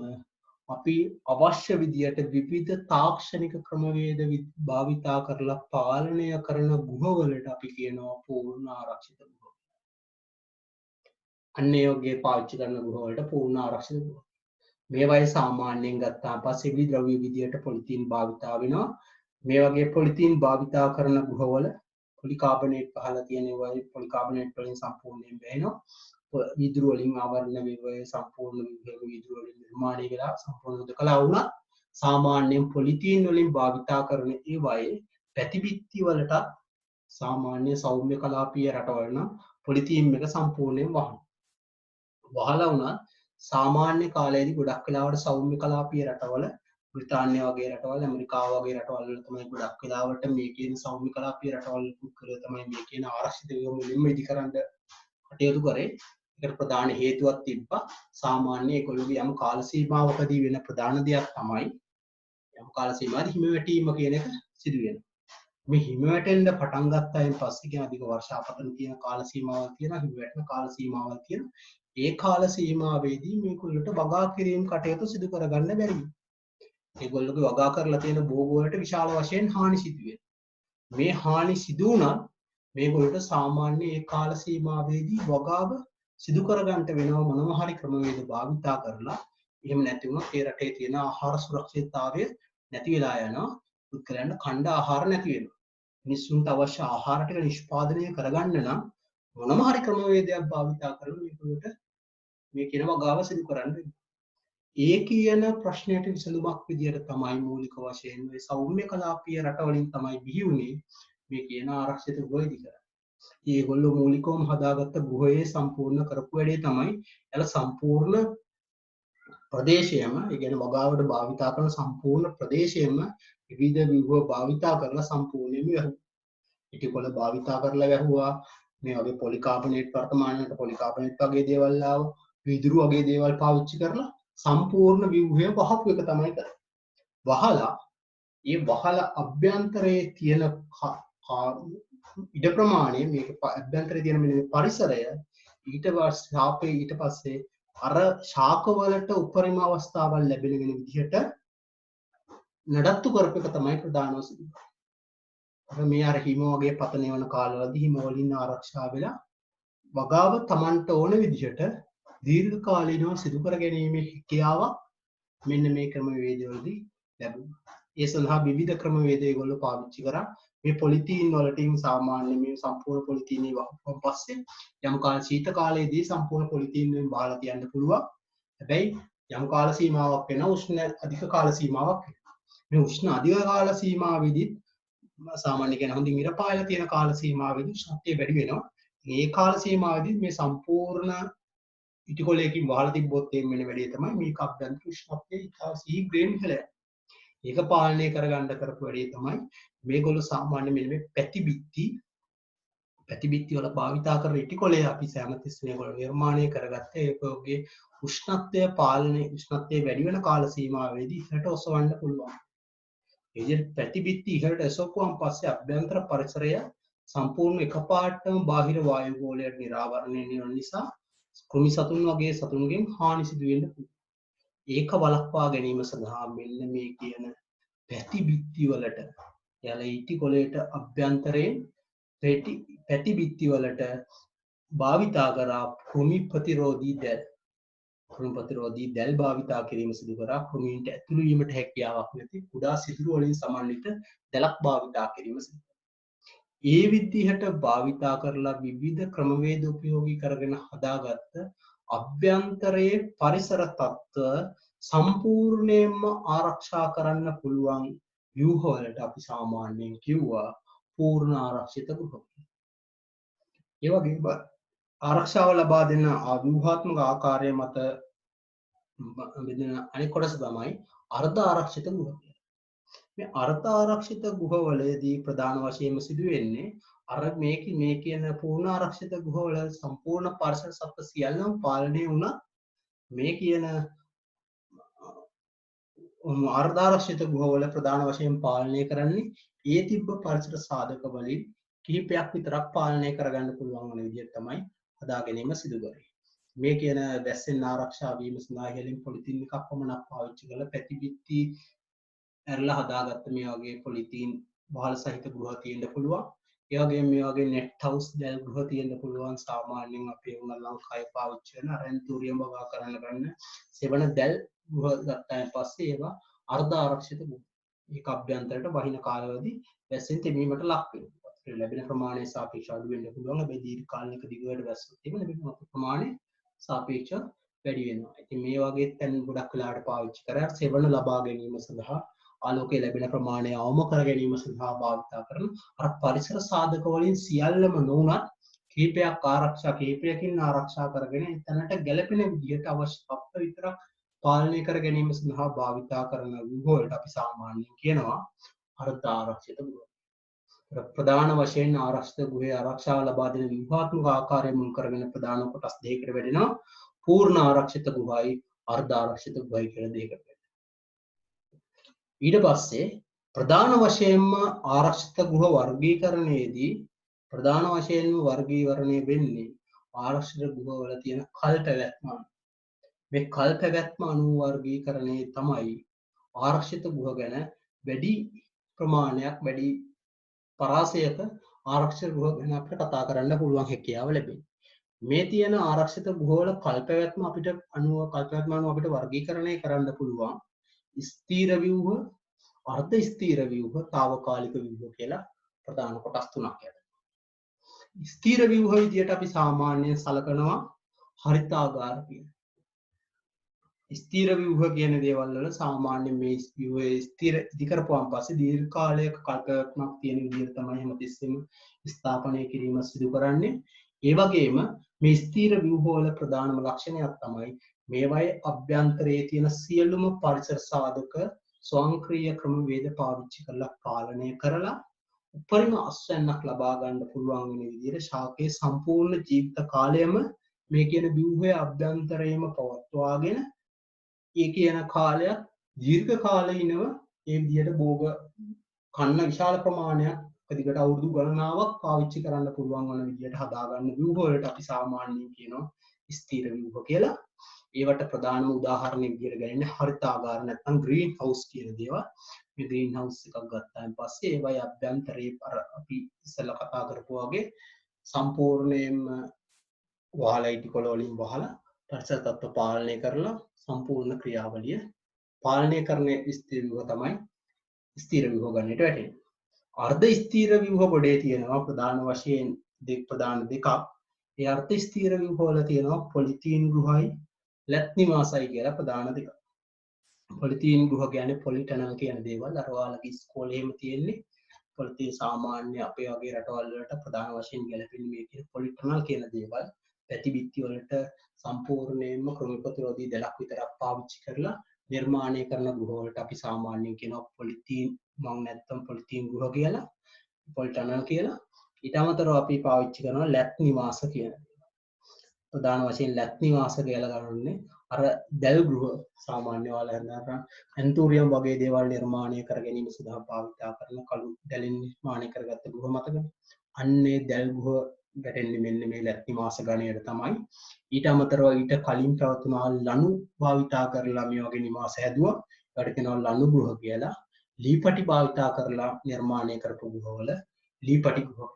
අපි අවශ්‍ය විදියට විවිධ තාක්ෂණික ක්‍රමවේද භාවිතා කරලා පාලනය කරන ගෘහවලට අපි කියනවා පූර්ණ ආරක්ෂිත ගෘහ. අන්න ඒ වගේ පාවිච්චි කරන ගෘහවලට පූර්ණ ආරක්ෂිත ගෘහ. මේවයි සාමාන්‍යයෙන් ගත්තාම පස්සේ විද්‍රව්‍ය විදියට පොලිතීන් භාවිතා වෙනවා. මේ වගේ පොලිතීන් භාවිතා කරන ගෘහවල පොලිකාබනේට් පහලා තියෙන ඒවා පොලිකාබනේට් වලින් සම්පූර්ණයෙන් වැහෙනවා. වීදුරු වලින් ආවරණ වේවය සම්පූර්ණ වීදුරු වලින් නිර්මාණය වෙලා සම්පූර්ණ උදකලා වුණා. සාමාන්‍යයෙන් පොලිතීන් වලින් භාවිතා කරන ඒවායේ පැතිබිත්ති වලට සාමාන්‍ය සෞම්‍ය කලාපීය රටවල නම් පොලිතීන් එක සම්පූර්ණයෙන් වහනවා. වහලා වුණා සාමාන්‍ය කාලයේදී ගොඩක් වෙලාවට සෞම්‍ය කලාපීය රටවල බ්‍රිතාන්‍ය වගේ රටවල්, ඇමරිකාව වගේ රටවල් වල තමයි ගොඩක් වෙලාවට මේ කියන සෞම්‍ය කලාපීය රටවල් පුද්ගලයෝ තමයි මේ කියන ආරක්ෂිත ගෘහ මුලින්ම ඉදි කරන්න කටයුතු කරේ. ඒකට ප්‍රධාන හේතුවක් තිබ්බා. සාමාන්‍ය ඒගොල්ලෝගේ යම් කාල සීමාවකදී වෙන ප්‍රධාන දෙයක් තමයි යම් කාල සීමාවකදී හිම වැටීම කියන එක සිදු වෙනවා. මේ හිම වැටෙන්න පටන් ගත්තායින් පස්සේ කියන අධික වර්ෂාපතන තියෙන කාල සීමාවල් තියෙනවා, හිම වැටෙන කාල සීමාවල් තියෙනවා. ඒ කාල සීමාවේදී මේගොල්ලන්ට වගා කිරීම කටයුතු සිදු කරගන්න බැරි වෙනවා. ඒගොල්ලෝගේ වගා කරලා තියෙන භෝග වලට විශාල වශයෙන් හානි සිදු වෙනවා. මේ හානි සිදු වුණත් මේගොල්ලන්ට සාමාන්‍ය ඒ කාල සීමාවේදී වගාව සිදු කරගන්න වෙනවා මොනවා හරි ක්‍රමවේද භාවිතා කරලා. එහෙම නැති වුණොත් ඒ රටේ තියෙන ආහාර සුරක්ෂිතතාවය නැති වෙලා යනවා. පුද්ගලයන්ට ඛණ්ඩ ආහාර නැති වෙනවා. මිනිස්සුන්ට අවශ්‍ය ආහාර ටික නිෂ්පාදනය කරගන්න නම් මොනවා හරි ක්‍රමවේදයක් භාවිතා කරලා මේගොල්ලන්ට මේ කියන වගාව සිදු කරන්න වෙනවා. ඒ කියන ප්‍රශ්නයට විසඳුමක් විදියට තමයි මූලික වශයෙන් මේ සෞම්‍ය කලාපීය රටවලින් තමයි බිහි වුණේ මේ කියන ආරක්ෂිත ගෘහ ඉදි කරන්නේ. ඒගොල්ලෝ මූලිකවම හදාගත්ත ගෘහයේ සම්පූර්ණ කරපු වැඩේ තමයි එල සම්පූර්ණ ප්‍රදේශයම ඒ කියන්නේ වගාවට භාවිතා කරන සම්පූර්ණ ප්‍රදේශයම විවිධ ව්‍යුහ භාවිතා කරලා සම්පූර්ණයෙන්ම වැහුවා. ඉටිකොල භාවිතා කරලා වැහුවා. මේ වගේ පොලිකාබනේට් වර්තමානයට පොලිකාබනේට් වගේ දේවල් ආවා. විදුරු වගේ දේවල් පාවිච්චි කරලා සම්පූර්ණ ව්‍යුහය වහපු එක තමයි කරන්නේ. වහලා ඒ වහල අභ්‍යන්තරයේ තියෙන ඉඩ ප්‍රමාණය මේක අභ්‍යන්තරයේ තියෙන මේ පරිසරය ඊට පස්සේ අර ශාකවලට උපරිම අවස්ථාවල් ලැබෙන වෙන විදිහට නඩත්තු කරපු එක තමයි ප්‍රධානම සිදුවීම. අර මේ අර හිම වගේ පතන වන කාලවලදී හිම වලින් ආරක්ෂා වෙලා වගාව Tamanට ඕන විදිහට දීර්ඝ කාලීනව සිදු කර ගැනීමේ හැකියාවක් මෙන්න මේ ක්‍රමවේදවලදී ලැබුණා. ඒ සඳහා විවිධ ක්‍රමවේද ඒගොල්ලෝ පාවිච්චි කරා. මේ පොලිතීන් වලටින් සාමාන්‍ය මේ සම්පූර්ණ පොලිතීනේ වහපුවන් පස්සේ යම් කාල ශීත කාලයේදී සම්පූර්ණ පොලිතීන් වලින් බහලා තියන්න පුළුවන්. හැබැයි යම් කාල සීමාවක් වෙන උෂ්ණ අධික කාල සීමාවක් වෙනවා. මේ උෂ්ණ අධික කාල සීමාවෙදී සාමාන්‍ය කියන හොඳින් ඉර පායලා තියෙන කාල සීමාවෙදී ශක්තිය වැඩි වෙනවා. මේ කාල සීමාවෙදී මේ සම්පූර්ණ ඉටිකොලයකින් වහලා තිබ්බොත් එන්නේ වැඩි තමයි මේක අභ්‍යන්තර උෂ්ණත්වය ඉතා ශීඝ්‍රයෙන් ඉහළ යනවා. ඒක පාලනය කරගන්න කරපු වැඩේ තමයි මේගොල්ලෝ සාමාන්‍ය මෙන්න මේ පැතිබිත්ති වල භාවිතා කරන ඉටිකොලේ අපි සෑමතිස්සෙම ඒගොල්ලෝ නිර්මාණය කරගත්ත ඒකෝගේ උෂ්ණත්වය පාලනය උෂ්ණත්වය වැඩි වෙන කාල සීමාවෙදී ඉහළට ඔසවන්න පුළුවන්. ඒ විදිහට පැතිබිත්ති ඉහළට ඔසවපුවාන් පස්සේ අභ්‍යන්තර පරිසරය සම්පූර්ණ එකපාරටම බාහිර වායු ගෝලයට නිරාවරණය වෙන නිසා කෘමි සතුන් වගේ සතුන්ගෙන් හානි සිදු වෙන්න පුළුවන්. ඒක වළක්වා ගැනීම සඳහා මෙන්න මේ කියන පැතිබිත්ති වලට යල ඉටිකොලේට අභ්‍යන්තරයෙන් පැතිබිත්ති වලට භාවිතා කරා කෘමි ප්‍රතිරෝධී දැල්. කෘමි ප්‍රතිරෝධී දැල් භාවිතා කිරීම සිදු කරා කෘමීන්ට ඇතුළු වීමට හැකියාවක් නැති කුඩා සිදුරු වලින් සමන්විත දැලක් භාවිතා කිරීම සිදු කරා. ඒ විදිහට භාවිතා කරලා විවිධ ක්‍රමවේද උපයෝගී කරගෙන හදාගත්ත අභ්‍යන්තරයේ පරිසර තත්ත්ව සම්පූර්ණයෙන්ම ආරක්ෂා කරන්න පුළුවන් ව්‍යුහ වලට අපි සාමාන්‍යයෙන් කිව්වා පූර්ණ ආරක්ෂිත ගෘහ. ඒ වගේම ආරක්ෂාව ලබා දෙන ව්‍යුහාත්මක ආකාරය මත බෙදෙන අනෙක් කොටස තමයි අර්ධ ආරක්ෂිත ගෘහ. මේ අර්ධ ආරක්ෂිත ගෘහවලදී ප්‍රධාන වශයෙන්ම සිදු වෙන්නේ අර මේ කියන පූර්ණ ආරක්ෂිත ගෘහවල සම්පූර්ණ පරිසර සත්ත්ව සියල්ලම පාලනය වුණා මේ කියන අර්ධ ආරක්ෂිත ගෘහවල ප්‍රධාන වශයෙන් පාලනය කරන්නේ ඒ තිබ්බ පරිසර සාධක වලින් කිහිපයක් විතරක් පාලනය කරගන්න පුළුවන් වන විදිහට තමයි හදා ගැනීම සිදු කරන්නේ. මේ කියන වැස්සෙන් ආරක්ෂා වීම සඳහා ඉහළින් පොලිතීන් එකක් පමණක් පාවිච්චි කරලා පැතිබිත්ති ඇරලා හදාගත්ත මේ වගේ පොලිතීන් වහල් සහිත ගෘහ තියෙන්න පුළුවන්. ඒ වගේම මේ වගේ net house දැල් ගෘහ තියෙන්න පුළුවන්. සාමාන්‍යයෙන් අපේ උන ලංකාවේ පාවිච්චි කරන රෙන්තූරියම් වගා කරන්න ගන්න සෙවණ දැල් ගෘහ ගත්තාන් පස්සේ ඒවා අර්ධ ආරක්ෂිත ගෘහ. ඒක අභ්‍යන්තරයට වහින කාලවලදී වැස්සෙන් තෙමීමට ලක් වෙනවා. ලැබෙන ප්‍රමාණය සාපේක්ෂව අඩු වෙන්න පුළුවන්. හැබැයි දීර්ඝ කාලයක දිගට වැස්සොත් එහෙම ලැබෙන ප්‍රමාණය සාපේක්ෂව වැඩි වෙනවා. ඉතින් මේ වගේ තැන් ගොඩක් වෙලාවට පාවිච්චි කරලා සෙවණ ලබා ගැනීම සඳහා ආලෝකය ලැබෙන ප්‍රමාණය අවම කර ගැනීම සඳහා භාවිතා කරන අර පරිසර සාධක වලින් සියල්ලම නොඋනත් කීපයක් ආරක්ෂා කීපයකින් ආරක්ෂා කරගෙන එතනට ගැළපෙන විදිහට අවශ්‍ය තත්ත්ව විතරක් පාලනය කර ගැනීම සඳහා භාවිතා කරන ව්‍යුහ වලට අපි සාමාන්‍යයෙන් කියනවා අර්ධ ආරක්ෂිත ගෘහ. ප්‍රධාන වශයෙන් ආරක්ෂිත ගෘහයේ ආරක්ෂාව ලබා දෙන ව්‍යුහාත්මක ආකාරය මුල් කරගෙන ප්‍රධාන කොටස් දෙකකට බෙදෙනවා. පූර්ණ ආරක්ෂිත ගෘහයි අර්ධ ආරක්ෂිත ගෘහයි කියලා දෙකකට. ඊට පස්සේ ප්‍රධාන වශයෙන්ම ආරක්ෂිත ගෘහ වර්ගීකරණයේදී ප්‍රධාන වශයෙන්ම වර්ගීකරණය වෙන්නේ ආරක්ෂිත ගෘහවල තියෙන කල් පැවැත්ම. මේ කල් පැවැත්ම අනුව වර්ගීකරණයේ තමයි ආරක්ෂිත ගෘහ ගැන වැඩි ප්‍රමාණයක් වැඩි පරාසයක ආරක්ෂිත ගෘහ ගැන අපිට කතා කරන්න පුළුවන් හැකියාව ලැබෙනවා. මේ තියෙන ආරක්ෂිත ගෘහවල කල් පැවැත්ම අපිට අනුව අපිට වර්ගීකරණය කරන්න පුළුවන්. ස්ථීර ව්‍යුහ, අර්ධ ස්ථීර ව්‍යුහ, తాවකාලික ව්‍යුහ කියලා ප්‍රධාන කොටස් තුනක් යනවා. ස්ථීර ව්‍යුහ විදියට අපි සාමාන්‍යයෙන් සලකනවා හරිතාගාර කියන. ස්ථීර ව්‍යුහ කියන දේවල් වල සාමාන්‍යයෙන් මේ ව්‍යුහය ස්ථිර ඉදි කරපුවාන් පස්සේ දීර්ඝ කාලයක කල්පනාවක් තියෙන විදිහට තමයි හැමතිස්සෙම ස්ථාපනය කිරීම සිදු කරන්නේ. ඒ වගේම මේ ස්ථීර ව්‍යුහ වල ප්‍රධානම ලක්ෂණයක් තමයි මේවායේ අභ්‍යන්තරයේ තියෙන සියලුම පරිසර සාධක ස්වයංක්‍රීය ක්‍රමවේද පාවිච්චි කරලා පාලනය කරලා උපරිම අස්වැන්නක් ලබා ගන්න පුළුවන් වෙන විදිහට ශාකයේ සම්පූර්ණ ජීවිත කාලයම මේ කියන ව්‍යුහයේ අභ්‍යන්තරයේම පවත්වාගෙන ඒ කියන කාලයක් දීර්ඝ කාලීනව ඒ විදිහට භෝග කන්න විශාල ප්‍රමාණයක් දිගට අවුරුදු ගණනාවක් පාවිච්චි කරන්න පුළුවන් වන විදිහට හදාගන්න ව්‍යුහ වලට අපි සාමාන්‍යයෙන් කියනවා ස්ථීර ව්‍යුහ කියලා. ඒවට ප්‍රධානම උදාහරණයක් විදිහට ගන්නේ හරිතාගාර නැත්නම් ග්‍රීන් හවුස් කියන දේවල්. මේ ග්‍රීන් හවුස් එකක් ගත්තාන් පස්සේ ඒවයි අභ්‍යන්තරයේ අපි ඉස්සෙල්ලා කතා කරපු වගේ සම්පූර්ණයෙන්ම වහලයිටි කොළ වලින් වහලා පරිසර තත්ත්ව පාලනය කරලා සම්පූර්ණ ක්‍රියාවලිය පාලනය කරන ස්ථීර ව්‍යුහ තමයි ස්ථීර ව්‍යුහ ගන්නට වැටෙන්නේ. අර්ධ ස්ථීර ව්‍යුහ ගොඩේ තියෙනවා ප්‍රධාන වශයෙන් ප්‍රධාන දෙකක්. ඒ අර්ධ ස්ථීර ව්‍යුහ වල තියෙනවා පොලිතීන් ගෘහයි ලැත් නිවාසයි කියලා ප්‍රධාන දෙකක්. පොලිතීන් ගෘහ කියන්නේ පොලිටනල් කියන දේවල් අර ඔයාලගේ ඉස්කෝලේ එහෙම තියෙන්නේ. පොලිතීන් සාමාන්‍ය අපේ වගේ රටවල් වලට ප්‍රධාන වශයෙන් ගැලපෙන්නේ මේ කියන පොලිටනල් කියන දේවල්. පැති බිත්ති වලට සම්පූර්ණයෙන්ම ක්‍රම ප්‍රතිරෝධී දැලක් විතරක් පාවිච්චි කරලා නිර්මාණය කරන ගෘහ වලට අපි සාමාන්‍යයෙන් කියනවා පොලිතීන් මම නැත්තම් පොලිතීන් ගෘහ කියලා පොලිටනල් කියලා. ඊට අමතරව අපි පාවිච්චි කරනවා ලැත් නිවාස කියන ප්‍රධාන වශයෙන් ලැත් නිවාස කියලා ගන්නන්නේ අර දැල් ගෘහ සාමාන්‍ය ඔයාලා ඇන්තූරියම් වගේ දේවල් නිර්මාණය කර ගැනීම සඳහා භාවිත කරන කළු දැලින් නිර්මාණය කරගත්ත ගෘහ මතකද? අන්නේ දැල් ගෘහ ගැටෙන්නේ මෙන්න මේ ලැත් නිවාස ගණයට තමයි. ඊට අමතරව ඊට කලින් පැවතුනා ලනු භාවිතා කරලා මේ වගේ නිවාස හැදුවා. ඒකට කියනවා ලනු ගෘහ කියලා. ලීපටි භාවිතා කරලා නිර්මාණය කරපු ගෘහවල ලීපටි ගෘහ.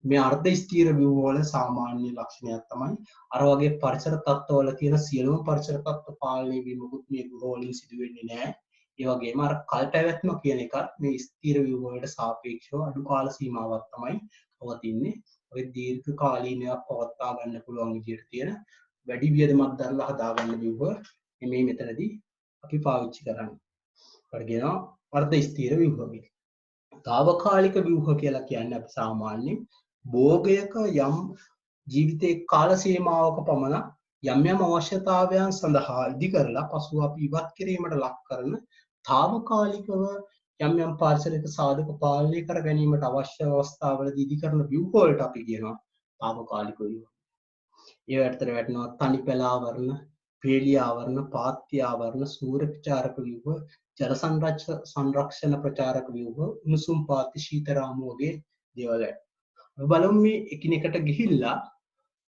මේ අර්ධ ස්ථීර ව්‍යුහ වල සාමාන්‍ය ලක්ෂණයක් තමයි අර වගේ පරිසර තත්ත්වවල තියෙන සියලුම පරිසර තත්ත්ව පාලනය වීමකුත් මේ ගෘහ වලින් සිදු වෙන්නේ නැහැ. ඒ වගේම අර කල් පැවැත්ම කියන එකත් මේ ස්ථීර ව්‍යුහ වලට සාපේක්ෂව අඩු කාල සීමාවක් තමයි පවතින්නේ. ඔය දීර්ඝ කාලීනව පවත්වා ගන්න පුළුවන් විදිහට තියෙන වැඩි වියදමක් දරලා හදාගන්න ව්‍යුහ මේ මෙතනදී අපි පාවිච්චි කරන්නේ. ඒකට කියනවා අර්ධ ස්ථීර ව්‍යුහ කියලා. తాවකාලික ව්‍යුහ කියලා කියන්නේ අපි සාමාන්‍යයෙන් භෝගයක යම් ජීවිතේ කාල සීමාවක පමණ යම් යම් අවශ්‍යතාවයන් සඳහා ඉදි කරලා පසුව අපි ඉවත් කිරීමට ලක් කරන తాවකාලිකව යම් යම් පාරිසරික සාධක පාලනය කර ගැනීමට අවශ්‍ය අවස්ථාවලදී ඉදි කරන ව්‍යුහ වලට අපි කියනවා తాවකාලික ව්‍යුහ. ඒවට අතර වැටෙනවා තනිපැල ආවරණ, පේලිය ආවරණ, පාත්‍ය ආවරණ, සූර්ය ප්‍රචාරක ව්‍යුහ, ජල සංරක්ෂණ ප්‍රචාරක ව්‍යුහ, උණුසුම් පාත්‍ය ශීතරාමු වගේ දේවල්. අපි බලමු මේ එකිනෙකට ගිහිල්ලා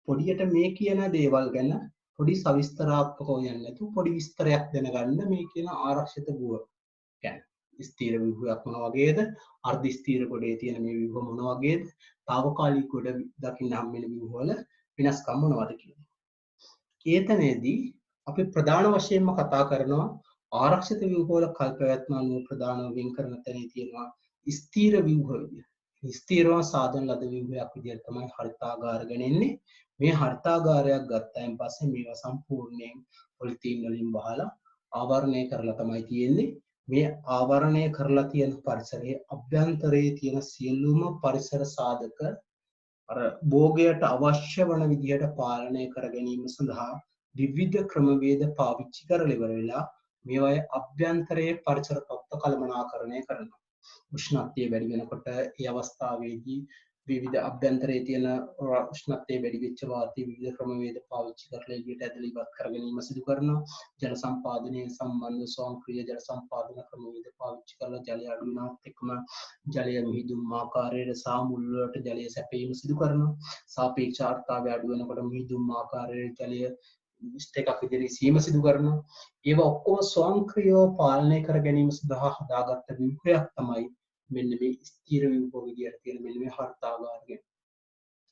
පොඩියට මේ කියන දේවල් ගැන පොඩි සවිස්තරාත්මකව යන්න නැතුව පොඩි විස්තරයක් දැනගන්න මේ කියන ආරක්ෂිත ව්‍යුහ කියන්නේ. ස්ථීර ව්‍යුහයක් මොන වගේද? අර්ධ ස්ථීර ගොඩේ තියෙන මේ ව්‍යුහ මොන වගේද? తాවකාලික ගොඩ දකින්න හම් වෙන ව්‍යුහ වල වෙනස්කම් මොනවද කියන්නේ. ඒතනේදී අපි ප්‍රධාන වශයෙන්ම කතා කරනවා ආරක්ෂිත ව්‍යුහ වල කල්පවැත්ම අනුව ප්‍රධානව වෙන් කරන තැනේ තියෙනවා ස්ථීර ව්‍යුහ විදිය. ස්ථීරව සාධන ලද ව්‍යුහයක් විදියට තමයි හරිතාගාර ගණන්නේ. මේ හරිතාගාරයක් ගත්තාන් පස්සේ මේවා සම්පූර්ණයෙන් පොලිතීන් වලින් වහලා ආවරණය කරලා තමයි තියෙන්නේ. මේ ආවරණය කරලා තියෙන පරිසරයේ අභ්‍යන්තරයේ තියෙන සියලුම පරිසර සාධක අර භෝගයට අවශ්‍ය වන විදිහට පාලනය කර ගැනීම සඳහා විවිධ ක්‍රමවේද පාවිච්චි කරලා ඉවර වෙලා මේවායේ අභ්‍යන්තරයේ පරිසර තත්ත්ව කළමනාකරණය කරනවා. උෂ්ණත්වය වැඩි වෙනකොට ඒ අවස්ථාවේදී විවිධ අභ්‍යන්තරයේ තියෙන උෂ්ණත්වය වැඩි වෙච්ච වාතයේ විවිධ ක්‍රමවේද පාවිච්චි කරලා එළියට ඇදලා ඉවත් කර ගැනීම සිදු කරනවා. ජල සම්පාදනයේ සම්බන්ධ ස්වයංක්‍රීය ජල සම්පාදන ක්‍රමවේද පාවිච්චි කරලා ජලය අඩු වෙනවත් එක්කම ජලය මිහිදුම් ආකාරයට සහ මුල් වලට ජලය සැපයීම සිදු කරනවා. සාපේක්ෂ ආර්ද්‍රතාවය අඩු වෙනකොට මිහිදුම් ආකාරයට ජලය එකක් විදිහට සීම සිදු කරනවා. ඒවා ඔක්කොම ස්වයංක්‍රීයව පාලනය කර ගැනීම සඳහා හදාගත්ත ව්‍යුහයක් තමයි මෙන්න මේ ස්ථීර ව්‍යුහ විදියට තියෙන මෙන්න මේ හරිතාගාරය.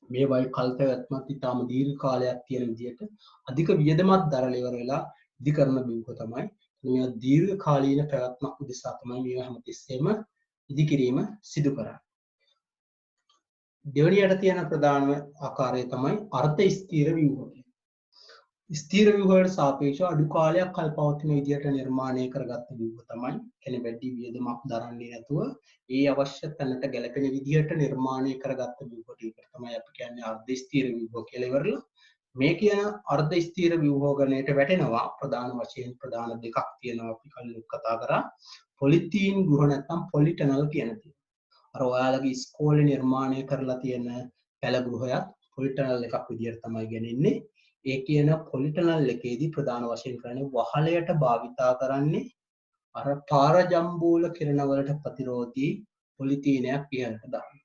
මේ වයි කල් පැවැත්මත් ඉතාම දීර්ඝ කාලයක් තියෙන විදියට අධික වියදමක් දරලා ඉවර වෙලා ඉදි කරන ව්‍යුහ තමයි. මේ දීර්ඝ කාලීන පැවැත්මක් උදෙසා තමයි මේවා හැමතිස්සෙම ඉදි කිරීම සිදු කරන්නේ. දෙවැනියට තියෙන ප්‍රධානම ආකාරය තමයි අර්ධ ස්ථීර ව්‍යුහ. ස්ථීර ව්‍යුහයට සාපේක්ෂව අඩු කාලයක් කල් පවතින විදිහට නිර්මාණය කරගත්ත ව්‍යුහ තමයි කියන්නේ වැඩි වියදමක් දරන්නේ නැතුව ඒ අවශ්‍ය තැනට ගැලපෙන විදිහට නිර්මාණය කරගත්ත ව්‍යුහ ටික තමයි අපි කියන්නේ අර්ධ ස්ථීර ව්‍යුහ කියලා ඉවරලා මේ කියන අර්ධ ස්ථීර ව්‍යුහ ගණයට වැටෙනවා ප්‍රධාන වශයෙන් ප්‍රධාන දෙකක් තියෙනවා අපි කලින් කතා කරා පොලිතීන් ගෘහ නැත්නම් පොලිටනල් කියන දේ. අර ඔයාලගේ ඉස්කෝලේ නිර්මාණය කරලා තියෙන පැල ගෘහයක් පොලිටනල් එකක් විදිහට තමයි ගෙනෙන්නේ. ඒ කියන පොලිටනල් එකේදී ප්‍රධාන වශයෙන් කරන්නේ වහලයට භාවිතා කරන්නේ අර පාරජම්බූල කිරණ වලට ප්‍රතිරෝධී පොලිතීනයක් ඉහළට දාන්න.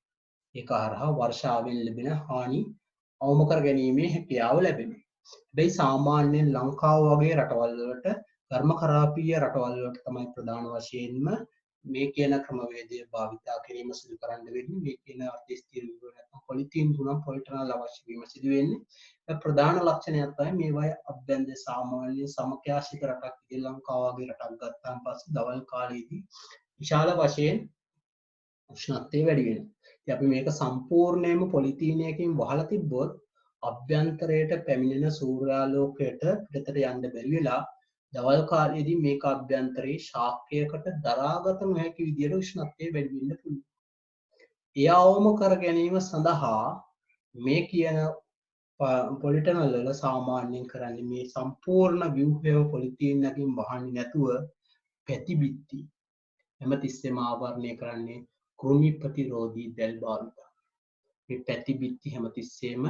ඒක හරහා වර්ෂාවෙන් ලැබෙන හානි අවම කර ගැනීමේ හැකියාව ලැබෙනවා. හැබැයි සාමාන්‍යයෙන් ලංකාව වගේ රටවල් වලට ධර්මකරාපීය රටවල් වලට තමයි ප්‍රධාන වශයෙන්ම මේ කියන ක්‍රමවේදය භාවිතා කිරීම සිදු කරන්න වෙන්නේ. මේ කියන අර්ධ ස්ථිර ව්‍යුහ නැත්නම් පොලිතීන් ගුණ පොලිටනල් අවශ්‍ය වීම සිදු වෙන්නේ. ප්‍රධාන ලක්ෂණයක් තමයි මේවායේ අභ්‍යන්තර සාමාන්‍ය සමඛ්‍යාශිත රටක් ශ්‍රී ලංකාව වගේ රටක් ගත්තාන් පස්සේ දවල් කාලයේදී විශාල වශයෙන් උෂ්ණත්වය වැඩි වෙනවා. ඉතින් අපි මේක සම්පූර්ණයෙන්ම පොලිතීනයකින් වහලා තිබ්බොත් අභ්‍යන්තරයට පැමිණෙන සූර්යාලෝකයට පිටතට යන්න බැරි වෙලා දවල් කාලයේදී මේක අභ්‍යන්තරයේ ශාක්‍යයකට දරාගත නොහැකි විදිහට උෂ්ණත්වය වැඩි වෙන්න පුළුවන්. ඒ අවම කර ගැනීම සඳහා මේ කියන පොලිටනල් වල සාමාන්‍යයෙන් කරන්නේ මේ සම්පූර්ණ ව්‍යුහය පොලිතීනකින් වහන්නේ නැතුව පැතිබිත්ති හැමතිස්සෙම ආවරණය කරන්නේ කෘමි ප්‍රතිරෝධී දැල් භාවිතා. මේ පැතිබිත්ති හැමතිස්සෙම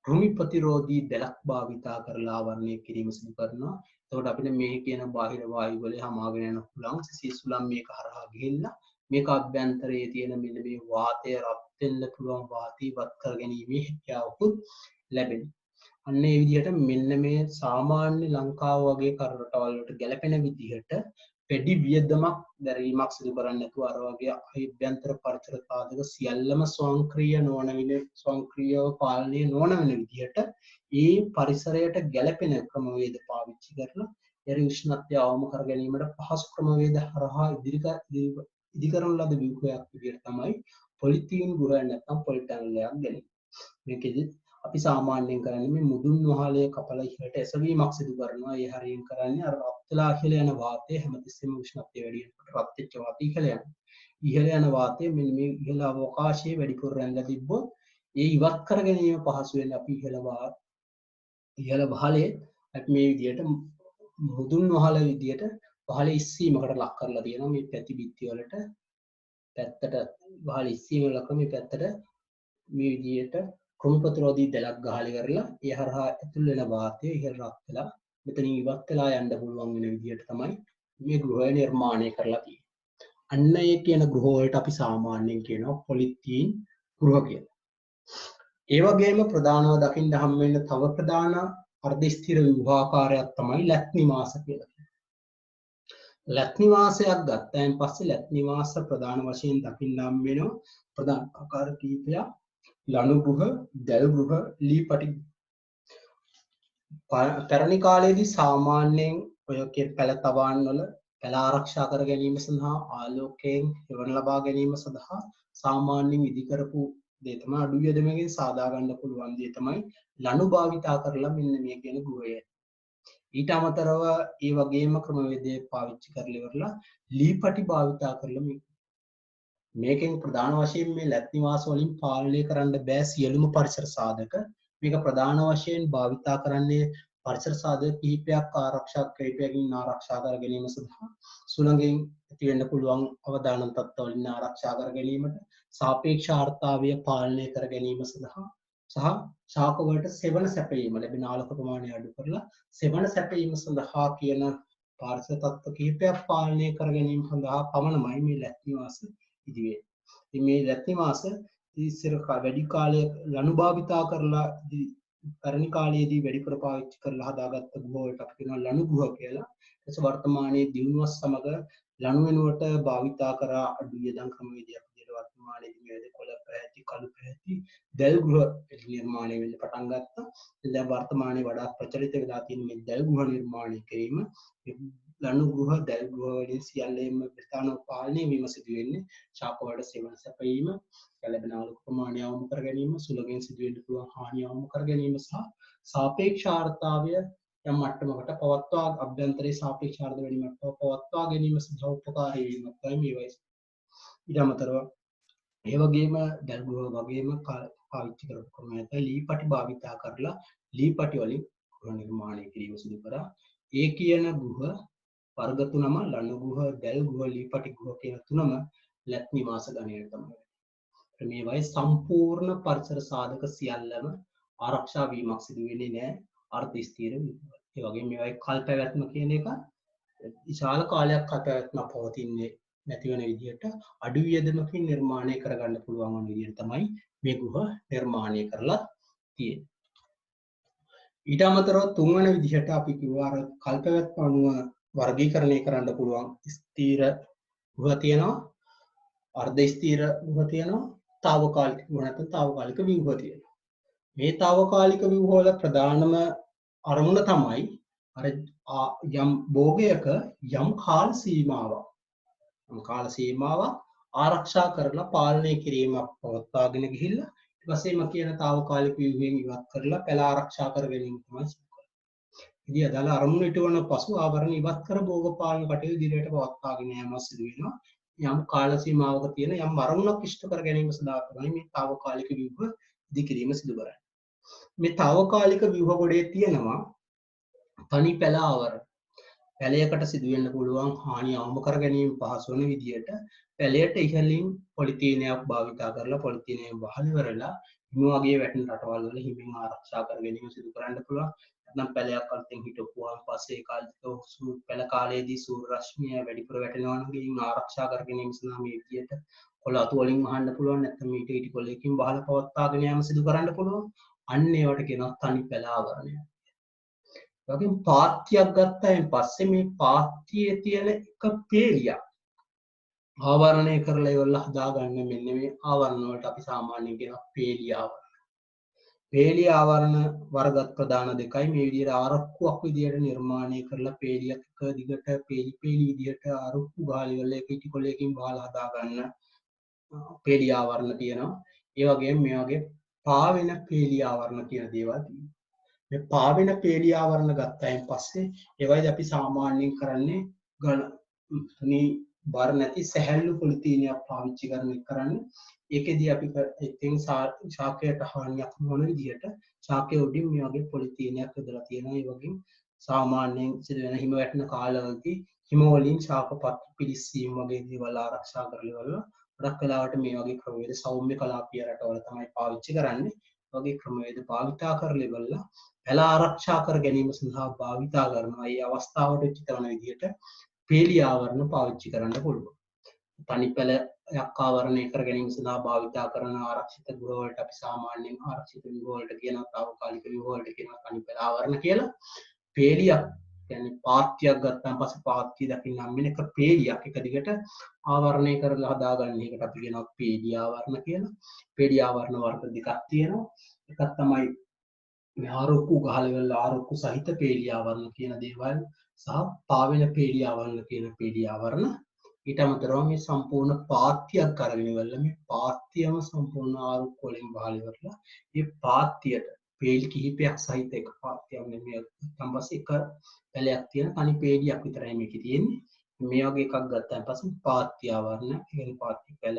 කෘමි ප්‍රතිරෝධී දැලක් භාවිතා කරලා ආවරණය කිරීම සිදු කරනවා. එතකොට අපිට මේ කියන බාහිර වායු වලේ හමාගෙන යන හුලං සිසිල් මේක හරහා ගිහිල්ලා මේක අභ්‍යන්තරයේ තියෙන මෙන්න මේ වාතය රත් වෙන්න පුළුවන් වාතය ඉවත් කර ගැනීමේ හැකියාවකුත් ලැබෙනවා. අන්න ඒ විදිහට මෙන්න මේ සාමාන්‍ය ලංකාව වගේ රටවල් වලට ගැලපෙන විදිහට වැඩි වියදමක් දැරීමක් සිදු කරන්නේ නැතුව අර වගේ අභ්‍යන්තර පරිසර සාධක සියල්ලම ස්වයංක්‍රීය නොවන විදිහ ස්වයංක්‍රීයව පාලනය නොවන වෙන විදිහට ඒ පරිසරයට ගැලපෙන ක්‍රමවේද පාවිච්චි කරලා එරි උෂ්ණත්වය අවම කර ගැනීමට පහසු ක්‍රමවේද හරහා ඉදිකරන ලද ව්‍යුහයක් විදිහට තමයි පොලිතීන් ගෘහ නැත්නම් පොලිටනල් එකක් ගැනීම. මේකෙදි අපි සාමාන්‍යයෙන් කරන්නේ මේ මුදුන් වහලේ කපලා ඉහළට එසවීමක් සිදු කරනවා. ඒ හරියෙන් කරන්නේ අර රත් වෙලා ඉහළ යන වාතය හැමතිස්සෙම උෂ්ණත්වය වැඩි වෙනකොට රත් වෙච්ච වාතය ඉහළ යනවා. ඉහළ යන වාතය මෙන්න මේ ඉහළ අවකාශයේ වැඩිපුර රැඳලා තිබ්බොත් ඒ ඉවත් කර ගැනීම පහසු වෙන අපි ඉහළ වහලේ අපි මේ විදිහට මුදුන් වහල විදිහට වහලේ ඉස්සීමකට ලක් කරලා තියෙනවා. මේ පැති බිත්ති වලට පැත්තට වහල ඉස්සීම ලක් කරලා මේ පැත්තට මේ විදිහට කෘමි ප්‍රතිරෝධී දැලක් ගහලි කරලා ඒ හරහා ඇතුල් වෙන වාතය ඉහළ රත් වෙලා මෙතනින් ඉවත් වෙලා යන්න පුළුවන් වෙන විදිහට තමයි මේ ගෘහය නිර්මාණය කරලා තියෙන්නේ. අන්න ඒ කියන ගෘහ වලට අපි සාමාන්‍යයෙන් කියනවා පොලිතීන් ගෘහ කියලා. ඒ වගේම ප්‍රධානව දකින්න හම් වෙන තව ප්‍රධාන අර්ධ ස්ථිර ව්‍යුහාකාරයක් තමයි ලැත් නිවාස කියලා කියන්නේ. ලැත් නිවාසයක් ගත්තයින් පස්සේ ලැත් නිවාස ප්‍රධාන වශයෙන් දකින්න හම් වෙනවා ප්‍රධාන ආකාර කීපයක් ලණු ගෘහ, දැල් ගෘහ, ලී පටි. පැරණි කාලයේදී සාමාන්‍යයෙන් ඔය පැල තබාන් වල පැල ආරක්ෂා කර ගැනීම සඳහා ආලෝකයෙන් එවන ලබා ගැනීම සඳහා සාමාන්‍යයෙන් ඉදි කරපු දේ තමයි අඩු වියදමකින් සාදා ගන්න පුළුවන් දේ තමයි ලණු භාවිතා කරලා මෙන්න මේ කියන ගෘහය. ඊට අමතරව ඒ වගේම ක්‍රමවේදය පාවිච්චි කරලා ඉවරලා ලී පටි භාවිතා කරලා මේකෙන් ප්‍රධාන වශයෙන් මේ ලැත් නිවාස වලින් පාලනය කරන්න බෑ සියලුම පරිසර සාධක. මේක ප්‍රධාන වශයෙන් භාවිතා කරන්නේ පරිසර සාධක කිහිපයක් ආරක්ෂා ක්‍රමයකින් ආරක්ෂා කර ගැනීම සඳහා සුළඟෙන් ඇති වෙන්න පුළුවන් අවදානම් තත්ත්ව වලින් ආරක්ෂා කර ගැනීමට සාපේක්ෂ ආර්තාවය පාලනය කර ගැනීම සඳහා සහ ශාක වලට සෙවණ සැපයීම ලැබෙන ආලෝක ප්‍රමාණය අඩු කරලා සෙවණ සැපයීම සඳහා කියන පරිසර තත්ත්ව කිහිපයක් පාලනය කර ගැනීම සඳහා පමණමයි මේ ලැත් නිවාස ඉදිවේ. ඉතින් මේ ලැත් නිවාස ඉස්සර වැඩි කාලයක් ලණු භාවිතා කරලා පැරණි කාලයේදී වැඩිපුර පාවිච්චි කරලා හදාගත්ත ගෘහ වලට අපි කියනවා ලණු ගෘහ කියලා. ඊට වර්තමානයේ දියුණුවත් සමග ලණු වෙනුවට භාවිතා කරා අඩු වියදම් ක්‍රමවේදයක් විදිහට වර්තමානයේදී මේ කොළ පැහැති කළු පැහැති දැල් ගෘහ නිර්මාණය වෙන්න පටන් ගත්තා. දැන් වර්තමානයේ වඩා ප්‍රචලිත වෙලා තියෙන මේ දැල් ගෘහ නිර්මාණය කිරීම ලණු ගෘහ දැල් ගෘහ වලින් සියල්ලම ප්‍රධාන පාලනය වීම සිදු වෙන්නේ ශාක වලට සෙවන සැපයීම, ලැබෙන ආලෝක ප්‍රමාණය අවම කර ගැනීම, සුළඟෙන් සිදුවෙන්න පුළුවන් හානිය අවම කර ගැනීම සහ සාපේක්ෂාර්ථතාවය යම් මට්ටමකට පවත්වා අභ්‍යන්තරයේ සාපේක්ෂාර්ථ වැඩි මට්ටමක පවත්වා ගැනීම සඳහා උපකාරී වීමක් තමයි මේවයි. ඊට අමතරව ඒ වගේම දැල් ගෘහ වගේම පාවිච්චි කරපු ක්‍රමයක් තමයි ලී පටි භාවිතා කරලා ලී පටි වලින් ගෘහ නිර්මාණය කිරීම සිදු කරා. ඒ කියන ගෘහ වර්ග තුනම ලණු ගෘහ, දැල් ගෘහ, ලී පටි ගෘහ කියන තුනම ලැත් නිවාස ගණයට තමයි. මේවයි සම්පූර්ණ පරිසර සාධක සියල්ලම ආරක්ෂා වීමක් සිදු වෙන්නේ නැහැ අර්ධ ස්ථිර විදුහල්. ඒ වගේම මේවයි කල් පැවැත්ම කියන එක විශාල කාලයක් කල් පැවැත්ම පවතින්නේ නැති වෙන විදිහට අඩු වියදමකින් නිර්මාණය කරගන්න පුළුවන් වන විදිහට තමයි මේ ගෘහ නිර්මාණය කරලා තියෙන්නේ. ඊට අමතරව තුන්වන විදිහට අපි කිව්වා අර කල් පැවැත්ම අනුව වර්ගීකරණය කරන්න පුළුවන් ස්ථීර ගෘහ තියෙනවා, අර්ධ ස්ථීර ගෘහ තියෙනවා, తాවකාලික ගෘහ නැත්නම් తాවකාලික ව්‍යුහ තියෙනවා. මේ తాවකාලික ව්‍යුහ වල ප්‍රධානම අරමුණ තමයි අර යම් භෝගයක යම් කාල සීමාවක් ආරක්ෂා කරලා පාලනය කිරීමක් පවත්වාගෙන ගිහිල්ලා ඊට පස්සේම කියන తాවකාලික ව්‍යුහයෙන් ඉවත් කරලා පැල ආරක්ෂා කර ගැනීම තමයි සිදු කරන්නේ. ඉතින් අදාළ අරමුණ ඉටවන පසු ආවරණ ඉවත් කර භෝග පාලන කටයුතු ඉදිරියට පවත්වාගෙන යාම සිදු වෙනවා. යම් කාල සීමාවක තියෙන යම් අරමුණක් ඉෂ්ට කර ගැනීම සඳහා තමයි මේ తాවකාලික ව්‍යුහ ඉදිකිරීම සිදු කරන්නේ. මේ తాවකාලික ව්‍යුහ ගොඩේ තියෙනවා තනි පැල ආවරණ. පැලයකට සිදුවෙන්න පුළුවන් හානිය අවම කර ගැනීම පහසු වන විදිහට පැලයට ඉහළින් පොලිතීනයක් භාවිතා කරලා පොලිතීනය වහල ඉවරලා හිම වගේ වැටෙන රටවල් වල හිමින් ආරක්ෂා කර ගැනීම සිදු කරන්න පුළුවන්. නැත්නම් පැලයක් අලුතෙන් හිටපුවාම පස්සේ ඒ කාලේ පැල කාලයේදී සූර්ය රශ්මිය වැඩිපුර වැටෙනවා නම් ඒන් ආරක්ෂා කර ගැනීම සඳහා මේ විදිහට කොළ අතු වලින් වහන්න පුළුවන්. නැත්නම් ඊට ඊට කොළයකින් වහලා පවත්වාගෙන යාම සිදු කරන්න පුළුවන්. අන්න ඒවට කියනවා තනි පැල ආවරණය. වගේම පාත්‍යයක් ගත්තයින් පස්සේ මේ පාත්‍යයේ තියෙන එක පේලියක් ආවරණය කරලා ඉවරලා හදාගන්න මෙන්න මේ ආවරණ වලට අපි සාමාන්‍යයෙන් කියනවා පේලිය ආවරණ. පේලිය ආවරණ වර්ගත් ප්‍රධාන දෙකයි. මේ විදිහට ආරක්කුවක් විදිහට නිර්මාණය කරලා පේලියක් එක දිගට පේලි විදිහට ආරක්කු ගාලි වල එක ඉටි කොලයකින් වහලා හදාගන්න පේලිය ආවරණ තියෙනවා. ඒ වගේම මේ වගේ පාවෙන පේලිය ආවරණ කියන දේවල් තියෙනවා. මේ පාවෙන පේලිය ආවරණ ගත්තයින් පස්සේ ඒවයිද අපි සාමාන්‍යයෙන් කරන්නේ ඝන බර නැති සැහැල්ලු පොලිතීනයක් පාවිච්චි කරන්නේ. ඒකෙදී අපි එතෙන් ශාකයට හානියක් නොවන විදිහට ශාකයේ උඩින් මේ වගේ පොලිතීනයක් යොදලා තියෙනවා. ඒ වගේම සාමාන්‍යයෙන් සිදුවෙන හිම වැටෙන කාලවලදී හිම වලින් ශාක පත්‍ර පිළිස්සීම් වගේ දේවල් ආරක්ෂා කරලා ගොඩක් වෙලාවට මේ වගේ ක්‍රමවේද සෞම්‍ය කලාපීය රටවල තමයි පාවිච්චි කරන්නේ. වගේ ක්‍රමවේද භාවිතා කරලා ඉවරලා පැල ආරක්ෂා කර ගැනීම සඳහා භාවිතා කරනවා. මේ අවස්ථාවට උචිත වන විදිහට පේලිය ආවරණ පාවිච්චි කරන්න පුළුවන්. තනි පැලයක් ආවරණය කර ගැනීම සඳහා භාවිතා කරන ආරක්ෂිත ගෘහ වලට අපි සාමාන්‍යයෙන් ආරක්ෂිත ව්‍යුහ වලට කියනවා తాවකාලික ව්‍යුහ වලට කියනවා තනි පැල ආවරණ කියලා. පේලියක් කියන්නේ පාත්‍යයක් ගත්තාන් පස්සේ පාත්‍ය දකින්න නම් වෙන එක පේලියක් එක දිගට ආවරණය කරලා හදාගන්න එකට අපි කියනවා පේලිය ආවරණ කියලා. පේලිය ආවරණ වර්ග දෙකක් තියෙනවා. එකක් තමයි මේ ආරෝක්කු ගහලවල ආරෝක්කු සහිත පේලිය ආවරණ කියන දේවල් සහ පාවෙන පේලිය ආවරණ කියන පේලිය ආවරණ. ඊට අමතරව මේ සම්පූර්ණ පාත්‍යයක් අරගෙන ඉවරලා මේ පාත්‍යම සම්පූර්ණ ආරෝක්කු වලින් වහලා ඉවරලා මේ පාත්‍යයට පේලි කිහිපයක් සහිත එක පාත්‍යයක් නෙමෙයි ඊට එක පැලයක් තියෙන තනි පේලියක් විතරයි මේකේ තියෙන්නේ. මේ වගේ එකක් ගත්තාන් පස්සේ පාත්‍ය ආවරණ කියන පාත්‍ය පැල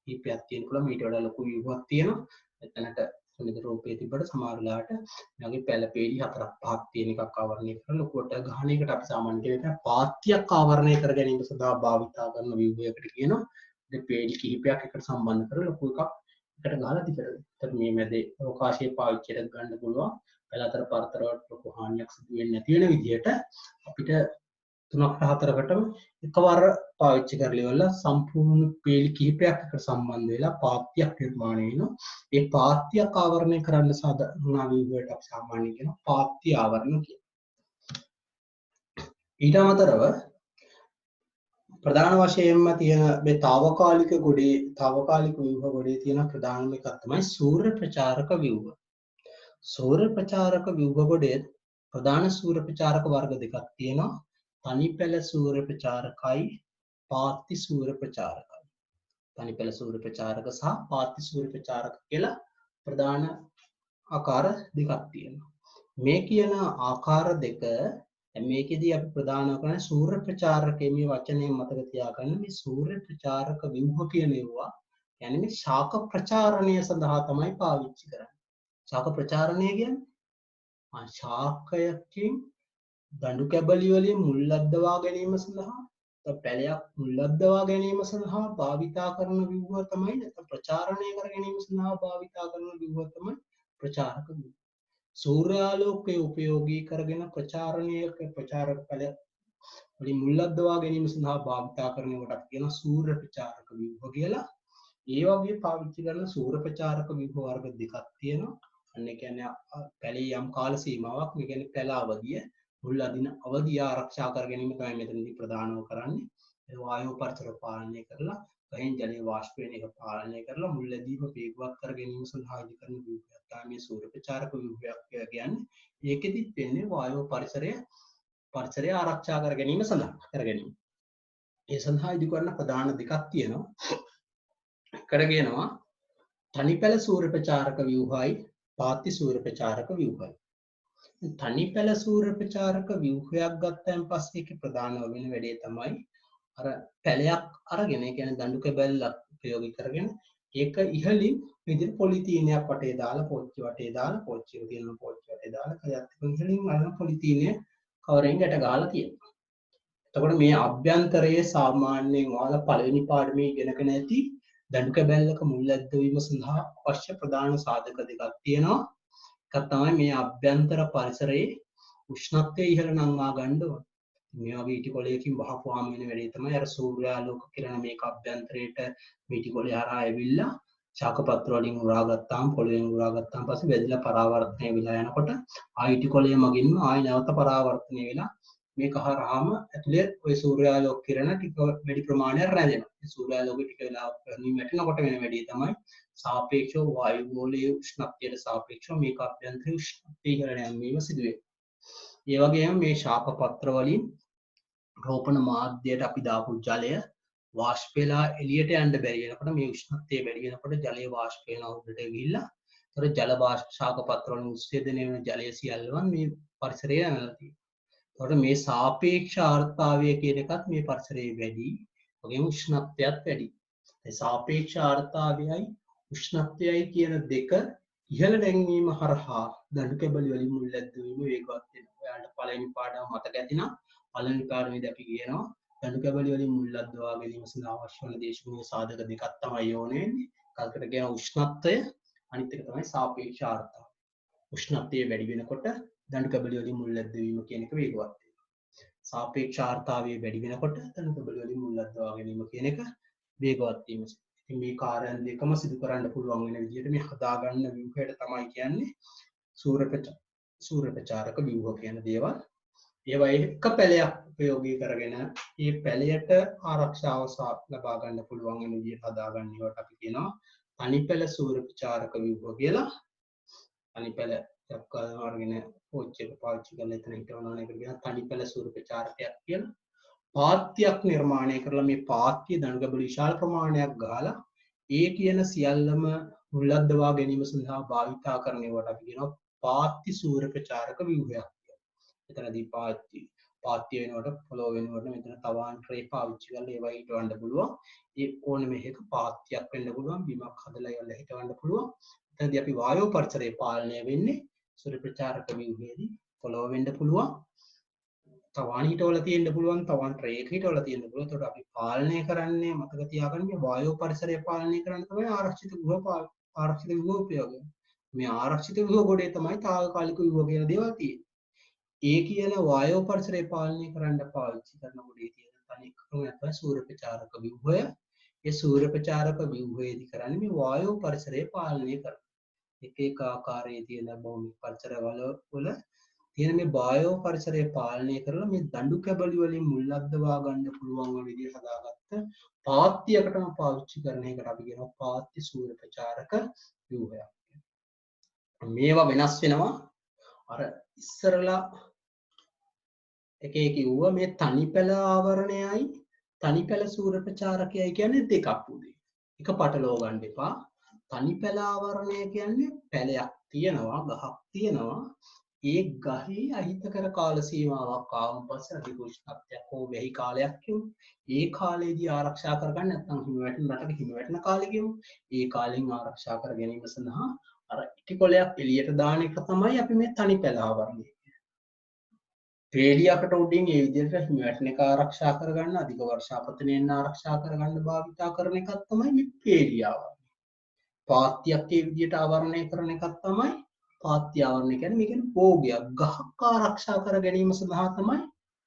කිහිපයක් තියෙනකොට මීට වඩා ලොකු ව්‍යුහයක් තියෙනවා. එතනට සුනිද රූපයේ තිබ්බට සමහර වෙලාවට මේ වගේ පැල පේලි 4-5ක් තියෙන එකක් ආවරණය කරලා ලොකුවට ගහන එකට අපි සාමාන්‍යයෙන් කියන පාත්‍යයක් ආවරණය කර ගැනීම සඳහා භාවිතා කරන ව්‍යුහයකට කියනවා. ඒ පේලි කිහිපයක් එකට සම්බන්ධ කරලා ලොකු එකක් එකට ගහලා තිබෙනවා. ඒතර මේ මැදේ අවකාශයේ පාවිච්චියට ගන්න පුළුවන්. පැල අතර පරතරවලට ලොකු හානියක් සිදු වෙන්නේ නැති වෙන විදිහට අපිට 3-4කටම එකවර පාවිච්චි කරලා ඉවරලා සම්පූර්ණ පේලි කිහිපයක් එකට සම්බන්ධ වෙලා පාත්‍යයක් නිර්මාණය වෙනවා. ඒ පාත්‍යයක් ආවරණය කරන්න සාධාරණ ව්‍යුහයට අපි සාමාන්‍යයෙන් කියනවා පාත්‍ය ආවරණ කියලා. ඊට අමතරව ප්‍රධාන වශයෙන්ම තියෙන මේ తాවකාලික ව්‍යුහ ගොඩේ තියෙන ප්‍රධානම එකක් තමයි සූර්ය ප්‍රචාරක ව්‍යුහ. සූර්ය ප්‍රචාරක ව්‍යුහ ගොඩේ ප්‍රධාන සූර්ය ප්‍රචාරක වර්ග දෙකක් තියෙනවා. තනිපැළ සූර්ය ප්‍රචාරකයි පාත්ති සූර්ය ප්‍රචාරකයි. තනිපැළ සූර්ය ප්‍රචාරක සහ පාත්ති සූර්ය ප්‍රචාරක කියලා ප්‍රධාන ආකාර දෙකක් තියෙනවා. මේ කියන ආකාර දෙක මේකෙදී අපි ප්‍රධාන කරන්නේ සූර්ය ප්‍රචාරකයේ මේ වචනේ මතක තියාගන්න. මේ සූර්ය ප්‍රචාරක ව්‍යුහ කියන ඒවා يعني මේ ශාක ප්‍රචාරණය සඳහා තමයි පාවිච්චි කරන්නේ. ශාක ප්‍රචාරණය කියන්නේ ශාකයකින් දඬු කැබලි වලින් මුල් අද්දවා ගැනීම සඳහා පැලයක් මුල් අද්දවා ගැනීම සඳහා භාවිතා කරන ව්‍යුහ තමයි නැත්නම් ප්‍රචාරණය කර ගැනීම සඳහා භාවිතා කරන ව්‍යුහ තමයි ප්‍රචාරක ව්‍යුහ. සූර්යාලෝකයේ උපයෝගී කරගෙන ප්‍රචාරක පැල වලින් මුල් අද්දවා ගැනීම සඳහා භාවිතා කරන කොට අපි කියන සූර්ය ප්‍රචාරක ව්‍යුහ කියලා. ඒ වගේ පාවිච්චි කරන සූර්ය ප්‍රචාරක ව්‍යුහ වර්ග දෙකක් තියෙනවා. අන්න ඒ කියන්නේ පැලේ යම් කාල සීමාවක් මේ කියන්නේ පැල අවධිය මුල් අදින අවධිය ආරක්ෂා කර ගැනීම තමයි මෙතනදී ප්‍රධානව කරන්නේ. ඒ වායු පරිසර පාලනය කරලා ගහෙන් ජලයේ වාෂ්ප වෙන එක පාලනය කරලා මුල් ඇදීම වේගවත් කර ගැනීම සඳහා ඉදි කරන ව්‍යුහයක් තමයි මේ සූර්ය ප්‍රචාරක ව්‍යුහයක් කියන්නේ. ඒකෙදිත් වෙන්නේ වායු පරිසරය ආරක්ෂා කර ගැනීම සඳහා කරගැනීම. ඒ සඳහා ඉදි කරන ප්‍රධාන දෙකක් තියෙනවා. කරගෙනවා තනිපැළ සූර්ය ප්‍රචාරක ව්‍යුහයි පාත්ති සූර්ය ප්‍රචාරක ව්‍යුහයි. තනිපැළ සූර්ය ප්‍රචාරක ව්‍යුහයක් ගත්තයින් පස්සේ ඒකේ ප්‍රධානම වෙන වැඩේ තමයි අර පැලයක් අරගෙන ඒ කියන්නේ දඬු කැබැල්ලක් ප්‍රයෝගික කරගෙන ඒක ඉහළින් විදිහට පොලිතීනයක් වටේ දාලා පොච්චි වටේ දාලා පොච්චිය තියෙන පොච්චි වටේ දාලා කයත් ඉහළින් අරන පොලිතීනය කවරෙන් ගැට ගහලා තියෙනවා. එතකොට මේ අභ්‍යන්තරයේ සාමාන්‍යයෙන් ඔයාලා පළවෙනි පාඩමේ ඉගෙනගෙන ඇති දඬු කැබැල්ලක මුල් ඇද්දවීම සඳහා අවශ්‍ය ප්‍රධාන සාධක දෙකක් තියෙනවා. එකක් තමයි මේ අභ්‍යන්තර පරිසරයේ උෂ්ණත්වය ඉහළ නංවා ගන්න ඕන. මේ වගේ ඉටි කොළයකින් වහපුවාම වෙන වැඩේ තමයි අර සූර්යාලෝක කිරණ මේක අභ්‍යන්තරයට මේ ඉටි කොළේ හරහා ඇවිල්ලා ශාක පත්‍ර වලින් උරාගත්තාම පොළවෙන් උරාගත්තාම පස්සේ වැදිලා පරාවර්තනය වෙලා යනකොට ආයි ඉටි කොළය මගින්ම ආයි නැවත පරාවර්තනය වෙලා මේක හරහාම ඇතුලේ ওই සූර්යාලෝක කිරණ ටික වැඩි ප්‍රමාණයක් රැඳෙනවා. ඒ සූර්යාලෝකෙ ටික වෙලාවක් වැටෙනකොට වෙන වැඩේ තමයි සාපේක්ෂව වායු ගෝලයේ උෂ්ණත්වයට සාපේක්ෂව මේක අභ්‍යන්තරයේ උෂ්ණත්වය ඉහළ නැංවීම සිදු වෙනවා. ඒ වගේම මේ ශාක පත්‍ර වලින් රෝපණ මාධ්‍යයට අපි දාපු ජලය වාෂ්ප වෙලා එළියට යන්න බැරි වෙනකොට මේ උෂ්ණත්වය වැඩි වෙනකොට ජලය වාෂ්ප වෙනවා උඩට ගිහිල්ලා ඒතර ජල වාෂ්ප ශාක පත්‍ර වලින් උත්සේදනය වෙන ජලය සියල්ලම මේ පරිසරයේ යනවා. එතකොට මේ සාපේක්ෂ ආර්ද්‍රතාවය කියන එකත් මේ පරිසරයේ වැඩි. වගේම උෂ්ණත්වයත් වැඩි. ඒ සාපේක්ෂ ආර්ද්‍රතාවයයි උෂ්ණත්වයයි කියන දෙක ඉහළ නැංවීම හරහා දඬු කැබලි වලින් මුල් ඇද්දවීම වේගවත් වෙනවා. ඔයාලට පළවෙනි පාඩම මතක ඇතිනම් පළවෙනි පාඩමේදී අපි කියනවා දඬු කැබලි වලින් මුල් අද්දවා ගැනීම සඳහා අවශ්‍ය වන දේශගුණීය සාධක දෙකක් තමයි ඕනේ වෙන්නේ. එකකට කියන උෂ්ණත්වය අනිත් එක තමයි සාපේක්ෂ ආර්ද්‍රතාවය. උෂ්ණත්වය වැඩි වෙනකොට දඬු කැබලි වලින් මුල් ඇද්දවීම කියන එක වේගවත් වෙනවා. සාපේක්ෂ ආර්ද්‍රතාවය වැඩි වෙනකොට දඬු කැබලි වලින් මුල් අද්දවා ගැනීම කියන එක වේගවත් වීම. ඉතින් මේ කාර්යයන් දෙකම සිදු කරන්න පුළුවන් වෙන විදිහට මේ හදාගන්න ව්‍යුහයට තමයි කියන්නේ සූර්ය ප්‍රචාරක ව්‍යුහ කියන දේවල්. ඒවා එක පැලයක් ප්‍රයෝගී කරගෙන මේ පැලයට ආරක්ෂාව ලබා ගන්න පුළුවන් වෙන විදිහට හදාගන්න ඒවට අපි කියනවා තනිපැළ සූර්ය ප්‍රචාරක ව්‍යුහ කියලා. තනිපැළ අරගෙන පෝච්චි එක පාවිච්චි කරලා එතන හිටවනවා නේද කියන තනිපැළ සූර්ය ප්‍රචාරකයක් කියලා. පාත්‍යක් නිර්මාණය කරලා මේ පාත්‍ය දඬු කැබලි විශාල ප්‍රමාණයක් ගහලා ඒ කියන සියල්ලම මුල් අද්දවා ගැනීම සඳහා භාවිතා කරන ඒවට අපි කියනවා පාත්‍ය සූර්ය ප්‍රචාරක ව්‍යුහයක් කියලා. එතනදී පාත්‍ය වෙනකොට පොළොව වෙනකොට මෙතන තවාන් ට්‍රේ පාවිච්චි කරලා ඒවා හිටවන්න පුළුවන්. ඒ ඕනෙම එකක පාත්‍යක් වෙන්න පුළුවන්. බිමක් හදලා ඒවල හිටවන්න පුළුවන්. එතනදී අපි වායෝ පරිසරය පාලනය වෙන්නේ සූර්ය ප්‍රචාරක ව්‍යුහයේදී පොළොව වෙන්න පුළුවන්. තවාන් හිටවල තියෙන්න පුළුවන්. තවාන් ට්‍රේ එක හිටවල තියෙන්න පුළුවන්. ඒකට අපි පාලනය කරන්නේ මතක තියාගන්න මේ වායෝ පරිසරය පාලනය කරන්න තමයි ආරක්ෂිත ගෘහ උපයෝගය. මේ ආරක්ෂිත ගෘහ ගොඩේ තමයි తాවකාලික ව්‍යුහ කියන දේවල් තියෙන්නේ. ඒ කියන වායෝ පරිසරය පාලනය කරන්න පාවිච්චි කරන ගොඩේ තියෙන තනි ක්‍රමයක් තමයි සූර්ය ප්‍රචාරක ව්‍යුහය. ඒ සූර්ය ප්‍රචාරක ව්‍යුහයේදී කරන්නේ මේ වායෝ පරිසරය පාලනය කරන. එක ආකාරයේ තියෙන භෞමික පරිසරවල තියෙන මේ වායෝ පරිසරය පාලනය කරලා මේ දඬු කැබලි වලින් මුල් අද්දවා ගන්න පුළුවන් වන විදිහට හදාගත්ත පාත්‍යයකටම පාවිච්චි කරන එකට අපි කියනවා පාත්‍ය සූර්ය ප්‍රචාරක ව්‍යුහයක්. මේවා වෙනස් වෙනවා අර ඉස්සරලා එකේ කිව්වා මේ තනිපැල ආවරණයයි තනිපැල සූර්ය ප්‍රචාරකයයි කියන්නේ දෙකක් උදේ. එක පටලව ගන්න එපා. තනිපැල ආවරණය කියන්නේ පැලයක් තියෙනවා, ගහක් තියෙනවා. ඒ ගහේ අහිතකර කාල සීමාවක් ආවම පස්සේ අතිපුෂ්ණත්වයක් හෝ වෙහි කාලයක් කියමු. ඒ කාලේදී ආරක්ෂා කරගන්න නැත්නම් හිම වැටෙන රටක හිම වැටෙන කාලෙ කියමු. ඒ කාලෙන් ආරක්ෂා කර ගැනීම සඳහා අර ඉටිකොලයක් එළියට දාන එක තමයි අපි මේ තනිපැල ආවරණය. පේලියකට උඩින් ඒ විදිහට හිම වැටෙන එක ආරක්ෂා කරගන්න, අධික වර්ෂාපතනයෙන් ආරක්ෂා කරගන්න භාවිතා කරන එකක් තමයි මේ පේලියාව. පාත්තියක් ඒ විදිහට ආවරණය කරන එකක් තමයි පාත්‍ය ආවරණය කියන්නේ. මේක භෝගයක්, ගහක් ආරක්ෂා කර ගැනීම සඳහා තමයි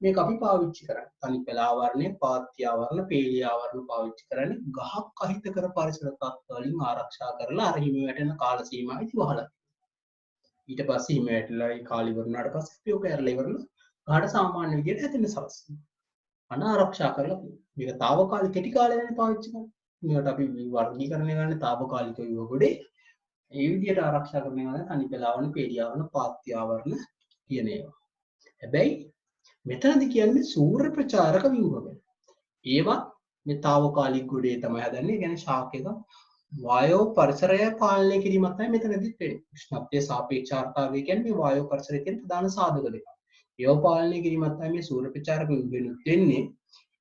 මේක අපි පාවිච්චි කරන්නේ. තනිපැල ආවරණය, පාත්‍ය ආවරණ, පේලිය ආවරණ පාවිච්චි කරන්නේ ගහක් අහිතකර පරිසර තත්ත්ව වලින් ආරක්ෂා කරලා අර හිම වැටෙන කාල සීමාවෙදි වහලා. ඊට පස්සේ හිම වැටලා ඒ කාලෙ ඉවරනාට පස්සේ අපි ඔක ඇරලා ඉවරලා ගහට සාමාන්‍ය විදිහට හැදෙන්න සලස්වනවා. අනාරක්ෂා කරලා මේක తాවකාලික කෙටි කාලයකට පාවිච්චි කරනවා. මේකට අපි වර්ගීකරණය ගන්න తాවකාලික ව්‍යුහ ගොඩේ ඒ විදිහට ආරක්ෂා කරන ඒවා තනිපැල ආවරණ, පේලිය ආවරණ, පාත්‍ය ආවරණ කියන ඒවා. හැබැයි මෙතනදී කියන්නේ සූර්ය ප්‍රචාරක ව්‍යුහ ගැන. ඒවා මේ తాවකාලික ගොඩේ තමයි හදන්නේ. ඒ කියන්නේ ශාක එක වායෝ පරිසරය පාලනය කිරීමක් තමයි මෙතනදිත් වෙන්නේ. උෂ්ණත්වයේ සාපේක්ෂතාවය කියන්නේ මේ වායෝ පරිසරයේ තියෙන ප්‍රධාන සාධක දෙකක්. ඒව පාලනය කිරීමක් තමයි මේ සූර්ය ප්‍රචාරක ව්‍යුහෙනුත් වෙන්නේ.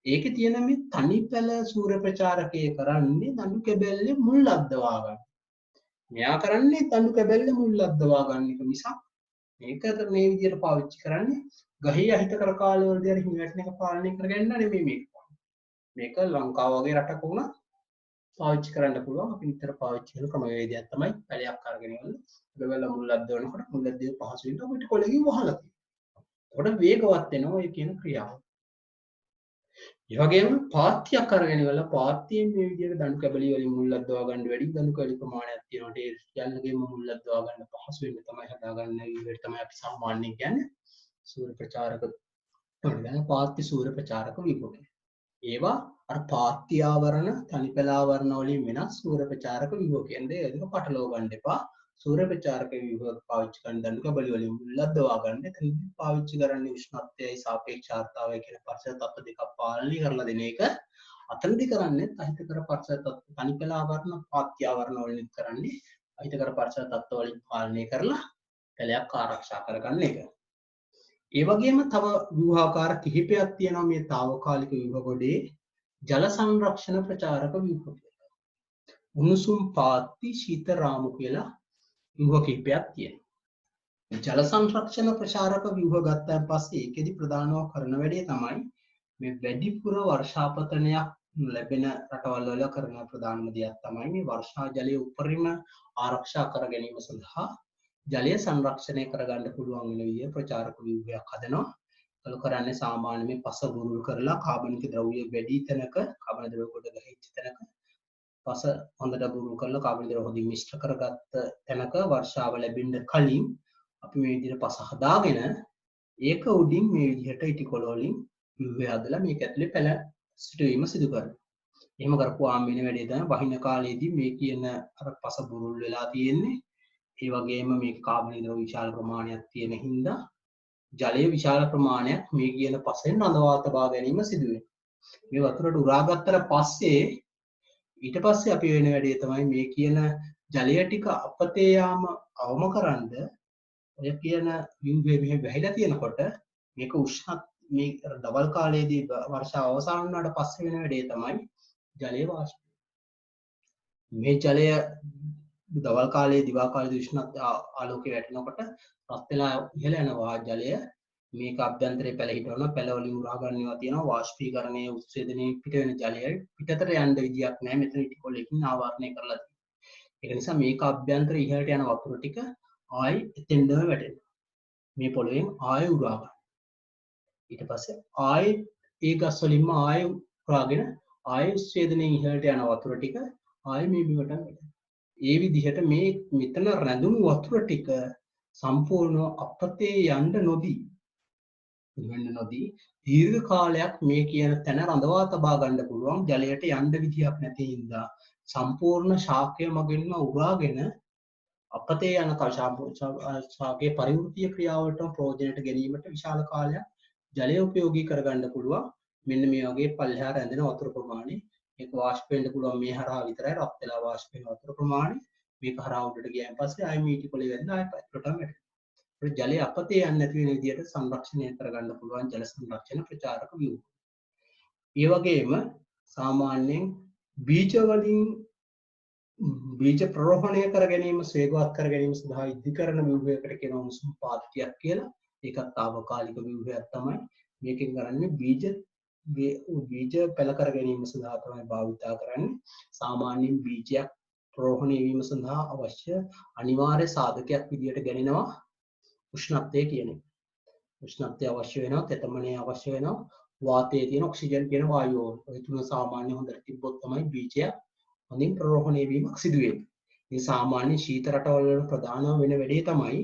ඒකේ තියෙන මේ තනිපැල සූර්ය ප්‍රචාරකය කරන්නේ දණු කැබැල්ලේ මුල් අද්දවා ගන්න. මෙයා කරන්නේ දණු කැබැල්ලේ මුල් අද්දවා ගන්න එක නිසා මේක මේ විදිහට පාවිච්චි කරන්නේ ගහේ අහිතකර කාලවලදී අර හිම වැටෙන එක පාලනය කරගන්න නෙමෙයි මේක. මේක ලංකාව වගේ රටක වුණා පාවිච්චි කරන්න පුළුවන්. අපි විතර පාවිච්චි කරන ක්‍රමවේදයක් තමයි පැලයක් අරගෙන ඉන්න. කැබැල්ල මුල් අද්දවනකොට මුල් අද්දේ පහසුවෙන් අපිට කොලකින් වහලා තියෙනවා. එතකොට වේගවත් වෙනවා ඔය කියන ක්‍රියාව. ඒ වගේම පාත්‍යක් අරගෙන ඉවරලා පාත්‍යයෙන් මේ විදිහට දණු කැබලි වලින් මුල් අද්දවා ගන්න වැඩි දණු කැබලි ප්‍රමාණයක් තියෙනවා. ඒ සියල්ලගෙම මුල් අද්දවා ගන්න පහසු වෙන්න තමයි හදාගන්න විදිහට තමයි අපි සාමාන්‍යයෙන් කියන්නේ සූර්ය ප්‍රචාරක වල පාත්‍ය සූර්ය ප්‍රචාරක විභෝග. ඒවා අර පාත්‍ය ආවරණ, තනිපැල ආවරණ වලින් වෙනස් සූර්ය ප්‍රචාරක විභෝග කියන්නේ ඒක පටලව ගන්න එපා. සූර්ය ප්‍රචාරක විභෝග පාවිච්චි කරන දණු කැබලි වලින් මුල් අද්දවා ගන්න. එතනදී පාවිච්චි කරන්නේ උෂ්ණත්වයයි සාපේක්ෂතාවයයි කියන පරිසර තත්ත්ව දෙකක් පාලනය කරලා දෙන එක. අතනදී කරන්නේ අහිතකර පරිසර තත්ත්ව තනිපැල ආවරණ, පාත්‍ය ආවරණ වලින් කරන්නේ අහිතකර පරිසර තත්ත්ව වලින් පාලනය කරලා පැලයක් ආරක්ෂා කරගන්න එක. ඒ වගේම තව ව්‍යුහාකාර කිහිපයක් තියෙනවා මේ తాවකාලික ව්‍යුහ ගොඩේ ජල සංරක්ෂණ ප්‍රචාරක ව්‍යුහ කියලා. උණුසුම් පාත්ති ශීත රාමු කියලා ව්‍යුහ කිහිපයක් තියෙනවා. ජල සංරක්ෂණ ප්‍රචාරක ව්‍යුහ ගත්තාන් පස්සේ ඒකෙදි ප්‍රධානව කරන වැඩේ තමයි මේ වැඩිපුර වර්ෂාපතනයක් ලැබෙන රටවල් වල කරන ප්‍රධානම දෙයක් තමයි මේ වර්ෂා ජලය උපරිම ආරක්ෂා කර ගැනීම සඳහා ජලය සංරක්ෂණය කරගන්න පුළුවන් වෙන විදිය ප්‍රචාරක ව්‍යුහයක් හදනවා. ඒක කරන්නේ සාමාන්‍ය මේ පස බුරුල් කරලා කාබනික ද්‍රව්‍ය වැඩි තැනක, කාබනික ද්‍රව්‍ය කොට ගහිච්ච තැනක පස හොඳට බුරුල් කරලා කාබනික ද්‍රව්‍ය හොඳින් මිශ්‍ර කරගත්ත තැනක වර්ෂාව ලැබෙන්න කලින් අපි මේ විදිහට පස හදාගෙන ඒක උඩින් මේ විදිහට ඉටිකොල වලින් ව්‍යුහය හදලා මේක ඇතුලේ පැල සිටවීම සිදු කරනවා. එහෙම කරපුවාම වෙන වැඩේ තමයි වහින කාලයේදී මේ කියන අර පස බුරුල් වෙලා තියෙන්නේ. ඒ වගේම මේ කාබනික ද්‍රව්‍ය විශාල ප්‍රමාණයක් තියෙන හින්දා ජලය විශාල ප්‍රමාණයක් මේ කියන පසෙන් රඳවා තබා ගැනීම සිදු වෙනවා. මේ වතුරට උරා ගත්තට පස්සේ ඊට පස්සේ අපි වෙන වැඩේ තමයි මේ කියන ජලය ටික අපතේ යාම අවම කරන්ද ඔය කියන බිඳුවේ මෙහෙ වැහිලා තියෙනකොට මේක උෂ්ණ මේ දවල් කාලයේදී වර්ෂාව අවසන් වුණාට පස්සේ වෙන වැඩේ තමයි ජලය වාෂ්ප. මේ ජලය දවල් කාලයේ දිවා කාලයේ උෂ්ණ ආලෝකය වැටෙනකොට රත් වෙලා ඉහළ යනවා ජලය. මේක අභ්‍යන්තරයේ පැල හිටවන පැල වලින් උරා ගන්නවා තියෙනවා වාෂ්පීකරණයේ උත්සේදනයේ පිට වෙන ජලය පිටතට යන්න විදියක් නැහැ. මෙතන ඉටිකොලකින් ආවරණය කරලා තියෙනවා. ඒක නිසා මේක අභ්‍යන්තරයේ ඉහළට යන වතුර ටික ආයි එතෙන්දම වැටෙනවා. මේ පොළොවෙන් ආයෙ උරා ගන්න. ඊට පස්සේ ආයෙ ඒ ගස් වලින්ම ආයෙ උරාගෙන ආයෙ උත්සේදනයේ ඉහළට යන වතුර ටික ආයෙ මේ බිමට වැටෙනවා. ඒ විදිහට මේ මෙතන රැඳුණු වතුර ටික සම්පූර්ණව අපතේ යන්න නොදී දීර්ඝ කාලයක් මේ කියන තැන රඳවා තබා ගන්න පුළුවන් ජලයට යන්න විදියක් නැති හින්දා සම්පූර්ණ ශාකය මගින්ම උරාගෙන අපතේ යන ශාකයේ පරිවෘත්තීය ක්‍රියාවලට ප්‍රයෝජනට ගැනීමට විශාල කාලයක් ජලය උපයෝගී කරගන්න පුළුවන් මෙන්න මේ වගේ පල්ලෙහා රැඳෙන වතුර ප්‍රමාණය. ඒක වාෂ්ප වෙන්න පුළුවන් මේ හරහා විතරයි රත් වෙලා වාෂ්ප වෙන වතුර ප්‍රමාණය. මේක හරහා උඩට ගියන් පස්සේ ආයෙ මීටි පොළේ වැදලා ආයෙ පැත්තටම වැටෙනවා. ඒ ජලය අපතේ යන්නේ නැති වෙන විදිහට සංරක්ෂණය කරගන්න පුළුවන් ජල සංරක්ෂණ ප්‍රචාරක ව්‍යුහ. ඒ වගේම සාමාන්‍යයෙන් බීජ වලින් බීජ ප්‍රරෝහණය කර ගැනීම වේගවත් කර ගැනීම සඳහා ඉදිකරන ව්‍යුහයකට කියනවා උණුසුම් පාත්තියක් කියලා. ඒකත් తాවකාලික ව්‍යුහයක් තමයි. මේකෙන් කරන්නේ බීජ පැල කර ගැනීම සඳහා තමයි භාවිතා කරන්නේ. සාමාන්‍යයෙන් බීජයක් ප්‍රරෝහණය වීම සඳහා අවශ්‍ය අනිවාර්ය සාධකයක් විදිහට ගණනවා උෂ්ණත්වය කියන එක. උෂ්ණත්වය අවශ්‍ය වෙනවා, තෙතමනය අවශ්‍ය වෙනවා, වාතයේ තියෙන ඔක්සිජන් කියන වායුව. ඔය තුන සාමාන්‍ය හොඳට තිබ්බොත් තමයි බීජය හොඳින් ප්‍රරෝහණය වීමක් සිදු වෙන්නේ. මේ සාමාන්‍ය ශීත රටවල් වල ප්‍රධානම වෙන වැඩේ තමයි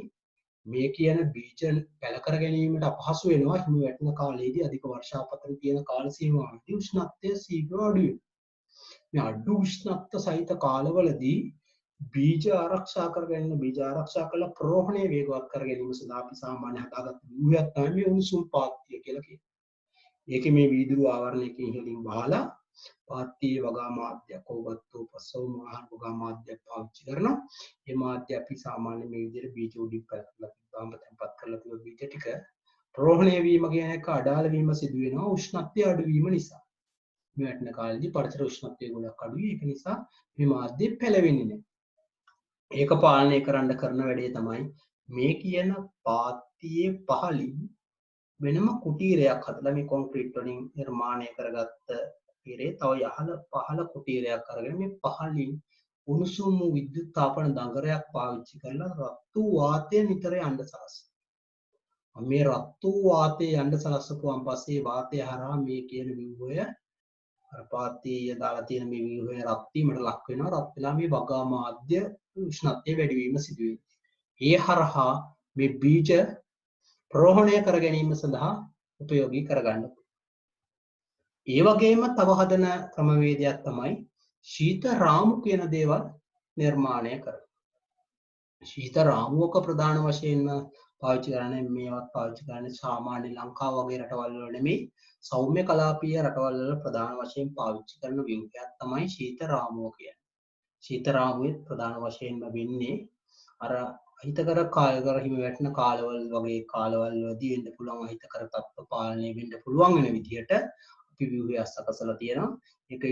මේ කියන බීජ පැල කර ගැනීමට අපහසු වෙනවා හිමි වැටෙන කාලයේදී අධික වර්ෂාපතන තියෙන කාල සීමාවකදී උෂ්ණත්වය ශීඝ්‍ර අඩු වෙනවා. මේ අඩු උෂ්ණත්ව සහිත කාලවලදී බීජ ආරක්ෂා කරගන්න බීජ ආරක්ෂා කළ ප්‍රරෝහණය වේගවත් කර ගැනීම සඳහා අපි සාමාන්‍ය හදාගත්ත ව්‍යුහයක් තමයි මේ උණුසුම් පාත්තිය කියලා කියන්නේ. ඒකේ මේ වීදුරු ආවරණයකින් ඉහළින් වහලා පාත්තියේ වගා මාධ්‍යයක් ඕගත්තෝ පසව මහා වගා මාධ්‍යයක් පාවිච්චි කරනවා. මේ මාධ්‍ය අපි සාමාන්‍ය මේ විදිහට බීජ උඩින් පැලලා තිබ්බාම තැම්පත් කරලා තිබ්බ බීජ ටික ප්‍රරෝහණය වීම කියන එක අඩාල වීම සිදු වෙනවා උෂ්ණත්වය අඩු වීම නිසා. මේ වැටෙන කාලෙදී පරිසර උෂ්ණත්වය ගොඩක් අඩුයි. ඒක නිසා මේ මාධ්‍ය පැලවෙන්නේ නැහැ. ඒක පාලනය කරන්න කරන වැඩේ තමයි මේ කියන පාත්තියේ පහළින් වෙනම කුටීරයක් හදලා මේ කොන්ක්‍රීට් වලින් නිර්මාණය කරගත්ත කුටීරේ තව පහළ කුටීරයක් අරගෙන මේ පහළින් උණුසුම් වූ විද්‍යුත් තාපන දඟරයක් පාවිච්චි කරලා රත් වූ වාතය නිතර යන්න සලස්වනවා. මේ රත් වූ වාතය යන්න සලස්වපුවාන් පස්සේ වාතය හරහා මේ කියන ව්‍යුහය අර පාත්තියේ දාලා තියෙන මේ ව්‍යුහය රත් වීමට ලක් වෙනවා. රත් වෙලා මේ වගා මාධ්‍ය උෂ්ණත්වය වැඩි වීම සිදු වෙනවා. ඒ හරහා මේ බීජ ප්‍රරෝහණය කර ගැනීම සඳහා උපයෝගී කරගන්න. ඒ වගේම තව හදන ක්‍රමවේදයක් තමයි ශීත රාමු කියන දේවල් නිර්මාණය කරනවා. ශීත රාමුවක ප්‍රධාන වශයෙන්ම පාවිච්චි කරන්නේ මේවත් පාවිච්චි කරන්නේ සාමාන්‍ය ලංකාව වගේ රටවල් වල නෙමෙයි සෞම්‍ය කලාපීය රටවල් වල ප්‍රධාන වශයෙන් පාවිච්චි කරන ව්‍යුහයක් තමයි ශීත රාමුව කියන්නේ. ශීත රාමුවේ ප්‍රධාන වශයෙන්ම වෙන්නේ අර අහිතකර කාලකර හිමි වැටෙන කාලවල වගේ කාලවල වලදී වෙන්න පුළුවන් අහිතකර තත්ත්ව පාලනය වෙන්න පුළුවන් වෙන විදිහට අපි ව්‍යුහයක් සකසලා තියෙනවා. ඒක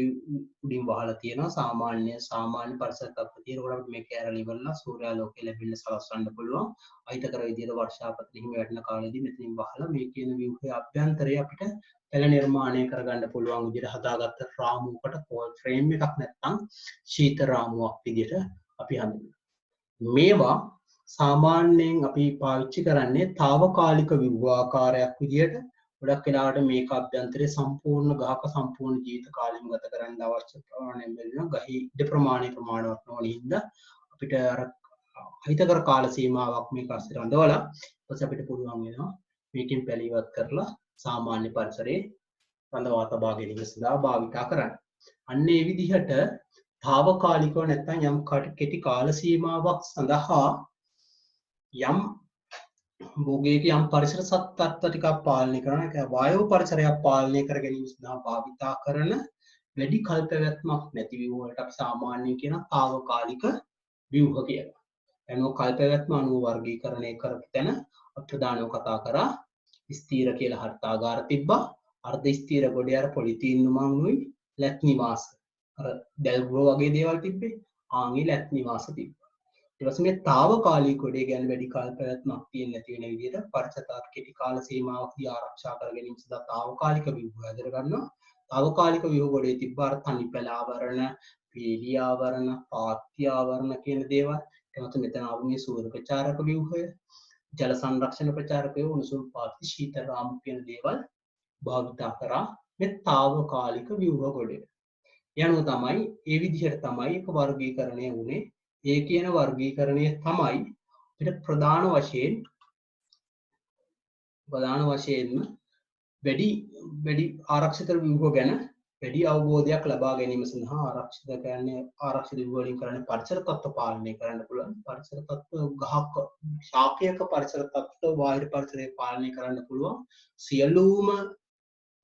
උඩින් වහලා තියෙනවා. සාමාන්‍ය පරිසර තත්ත්ව තියෙනකොට අපිට මේක ඇරලා ඉවරලා සූර්යාලෝකය ලැබෙන්න සලස්වන්න පුළුවන්. අහිතකර විදිහට වර්ෂාපතන හිමි වැටෙන කාලෙදී මෙතනින් වහලා මේ කියන ව්‍යුහයේ අභ්‍යන්තරය අපිට පැල නිර්මාණය කරගන්න පුළුවන් විදිහට හදාගත්ත රාමුවකට කෝල් ෆ්‍රේම් එකක් නැත්නම් ශීත රාමුවක් විදිහට අපි හඳුන්වනවා. මේවා සාමාන්‍යයෙන් අපි පාවිච්චි කරන්නේ తాවකාලික ව්‍යුහාකාරයක් විදිහට. ගොඩක් වෙලාවට මේක අභ්‍යන්තරයේ සම්පූර්ණ ගහක සම්පූර්ණ ජීවිත කාලෙම ගත කරන්න අවශ්‍ය ප්‍රමාණය බැරිනම් ගහේ ඉඩ ප්‍රමාණවත් නොවන හින්දා අපිට අර අහිතකර කාල සීමාවක් මේක අස්සේ රඳවලා ඊපස්සේ අපිට පුළුවන් වෙනවා මේකෙන් පැල ඉවත් කරලා සාමාන්‍ය පරිසරයේ රඳවා තබා ගැනීම සඳහා භාවිතා කරන්න. අන්න ඒ විදිහට తాවකාලිකව නැත්නම් යම් කෙටි කාල සීමාවක් සඳහා යම් භෝගයක යම් පරිසර සත්ත්ව ටිකක් පාලනය කරන එක වායු පරිසරයක් පාලනය කර ගැනීම සඳහා භාවිතා කරන වැඩි කල් පැවැත්මක් නැති ව්‍යුහවලට අපි සාමාන්‍යයෙන් කියන తాවකාලික ව්‍යුහ කියලා. එනෝ කල් පැවැත්ම අණු වර්ගීකරණය කරපු තැන ප්‍රධානව කතා කරා ස්ථීර කියලා හර්තාගාර තිබ්බා. අර්ධ ස්ථීර ගොඩේ අර පොලිතීන් නුමංගුයි ලැත් නිවාස. අර දැල්ගුව වගේ දේවල් තිබ්බේ. ආන්ගේ ලැත් නිවාස තිබ්බා. ඊට පස්සේ මේ తాවකාලික ගොඩේ ගැන වැඩි කාල පැවැත්මක් තියෙන්නේ නැති වෙන විදිහට පරිසරතාවක් කෙටි කාල සීමාවකදී ආරක්ෂා කර ගැනීම සඳහා తాවකාලික ව්‍යුහ හදර ගන්නවා. తాවකාලික ව්‍යුහ ගොඩේ තිබ්බ අර තනිපැල ආවරණ, පීලි ආවරණ, පාත්‍ය ආවරණ කියන දේවල්. එතකොට මෙතන ආව මේ සූර්ය ප්‍රචාරක ව්‍යුහය, ජල සංරක්ෂණ ප්‍රචාරකය, උණුසුම් පාත්‍ය, ශීත රාමු කියන දේවල් භාවිතා කරා මේ తాවකාලික ව්‍යුහ ගොඩේ. යනුව තමයි ඒ විදිහට තමයි ඒක වර්ගීකරණය වුණේ. ඒ කියන වර්ගීකරණය තමයි අපිට ප්‍රධාන වශයෙන්ම වැඩි ආරක්ෂිත ව්‍යුහ ගැන වැඩි අවබෝධයක් ලබා ගැනීම සඳහා ආරක්ෂිත කියන්නේ ආරක්ෂිත වලින් කරන්නේ පරිසර තත්ත්ව පාලනය කරන්න පුළුවන්. පරිසර තත්ත්ව ගහක ශාකයක පරිසර තත්ත්ව බාහිර පරිසරය පාලනය කරන්න පුළුවන්. සියලුම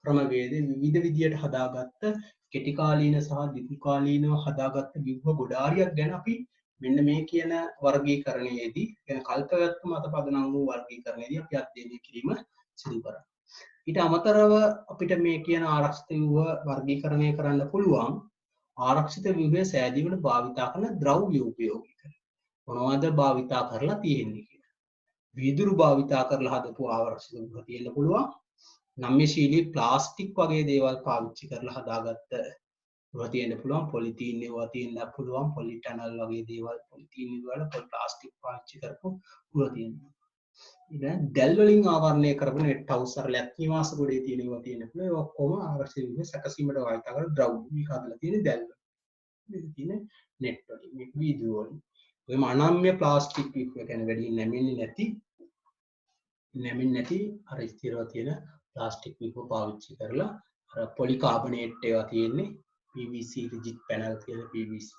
ක්‍රමවේද විවිධ විදියට හදාගත්ත කෙටි කාලීන සහ දීර්ඝ කාලීනව හදාගත්ත ව්‍යුහ ගොඩාරියක් ගැන අපි මෙන්න මේ කියන වර්ගීකරණයේදී කියන කල්පවත්ම මත පදනම් වූ වර්ගීකරණයේදී අපි අධ්‍යයනය කිරීම සිදු කරනවා. ඊට අමතරව අපිට මේ කියන ආරක්ෂිත ව්‍යුහ වර්ගීකරණය කරන්න පුළුවන් ආරක්ෂිත ව්‍යුහය සෑදීමට භාවිතා කරන ද්‍රව්‍ය උපයෝගී කරලා. මොනවද භාවිතා කරලා තියෙන්නේ කියලා. වීදුරු භාවිතා කරලා හදපු ආරක්ෂිත ව්‍යුහ තියෙන්න පුළුවන්. නම්‍යශීලී ප්ලාස්ටික් වගේ දේවල් පාවිච්චි කරලා හදාගත්ත ව්‍යුහ තියෙන්න පුළුවන්. පොලිතීන් ඒවා තියෙන්න පුළුවන්. පොලිටනල් වගේ දේවල් පොලිතීන් වල ප්ලාස්ටික් පාවිච්චි කරපු ව්‍යුහ තියෙනවා. ඊට දැල් වලින් ආවරණය කරපු නෙට් හවුස් අර ලැත් නිවාස ගොඩේ තියෙන ඒවා තියෙන්න පුළුවන්. ඒ ඔක්කොම ආරක්ෂිත ව්‍යුහ සැකසීමට භාවිතා කරන ද්‍රව්‍ය. මේක හදලා තියෙන දැල් වල. මේක තියෙන නෙට් වලින්. මේක වීදුරු වලින්. ඔයම අනම්‍ය ප්ලාස්ටික් ව්‍යුහ කියන්නේ වැඩි නැමෙන්නේ නැති අර ස්ථිරව තියෙන ප්ලාස්ටික් ව්‍යුහ පාවිච්චි කරලා අර පොලිකාබනේට් ඒවා තියෙන්නේ PVC රිජිඩ් පැනල් කියලා PVC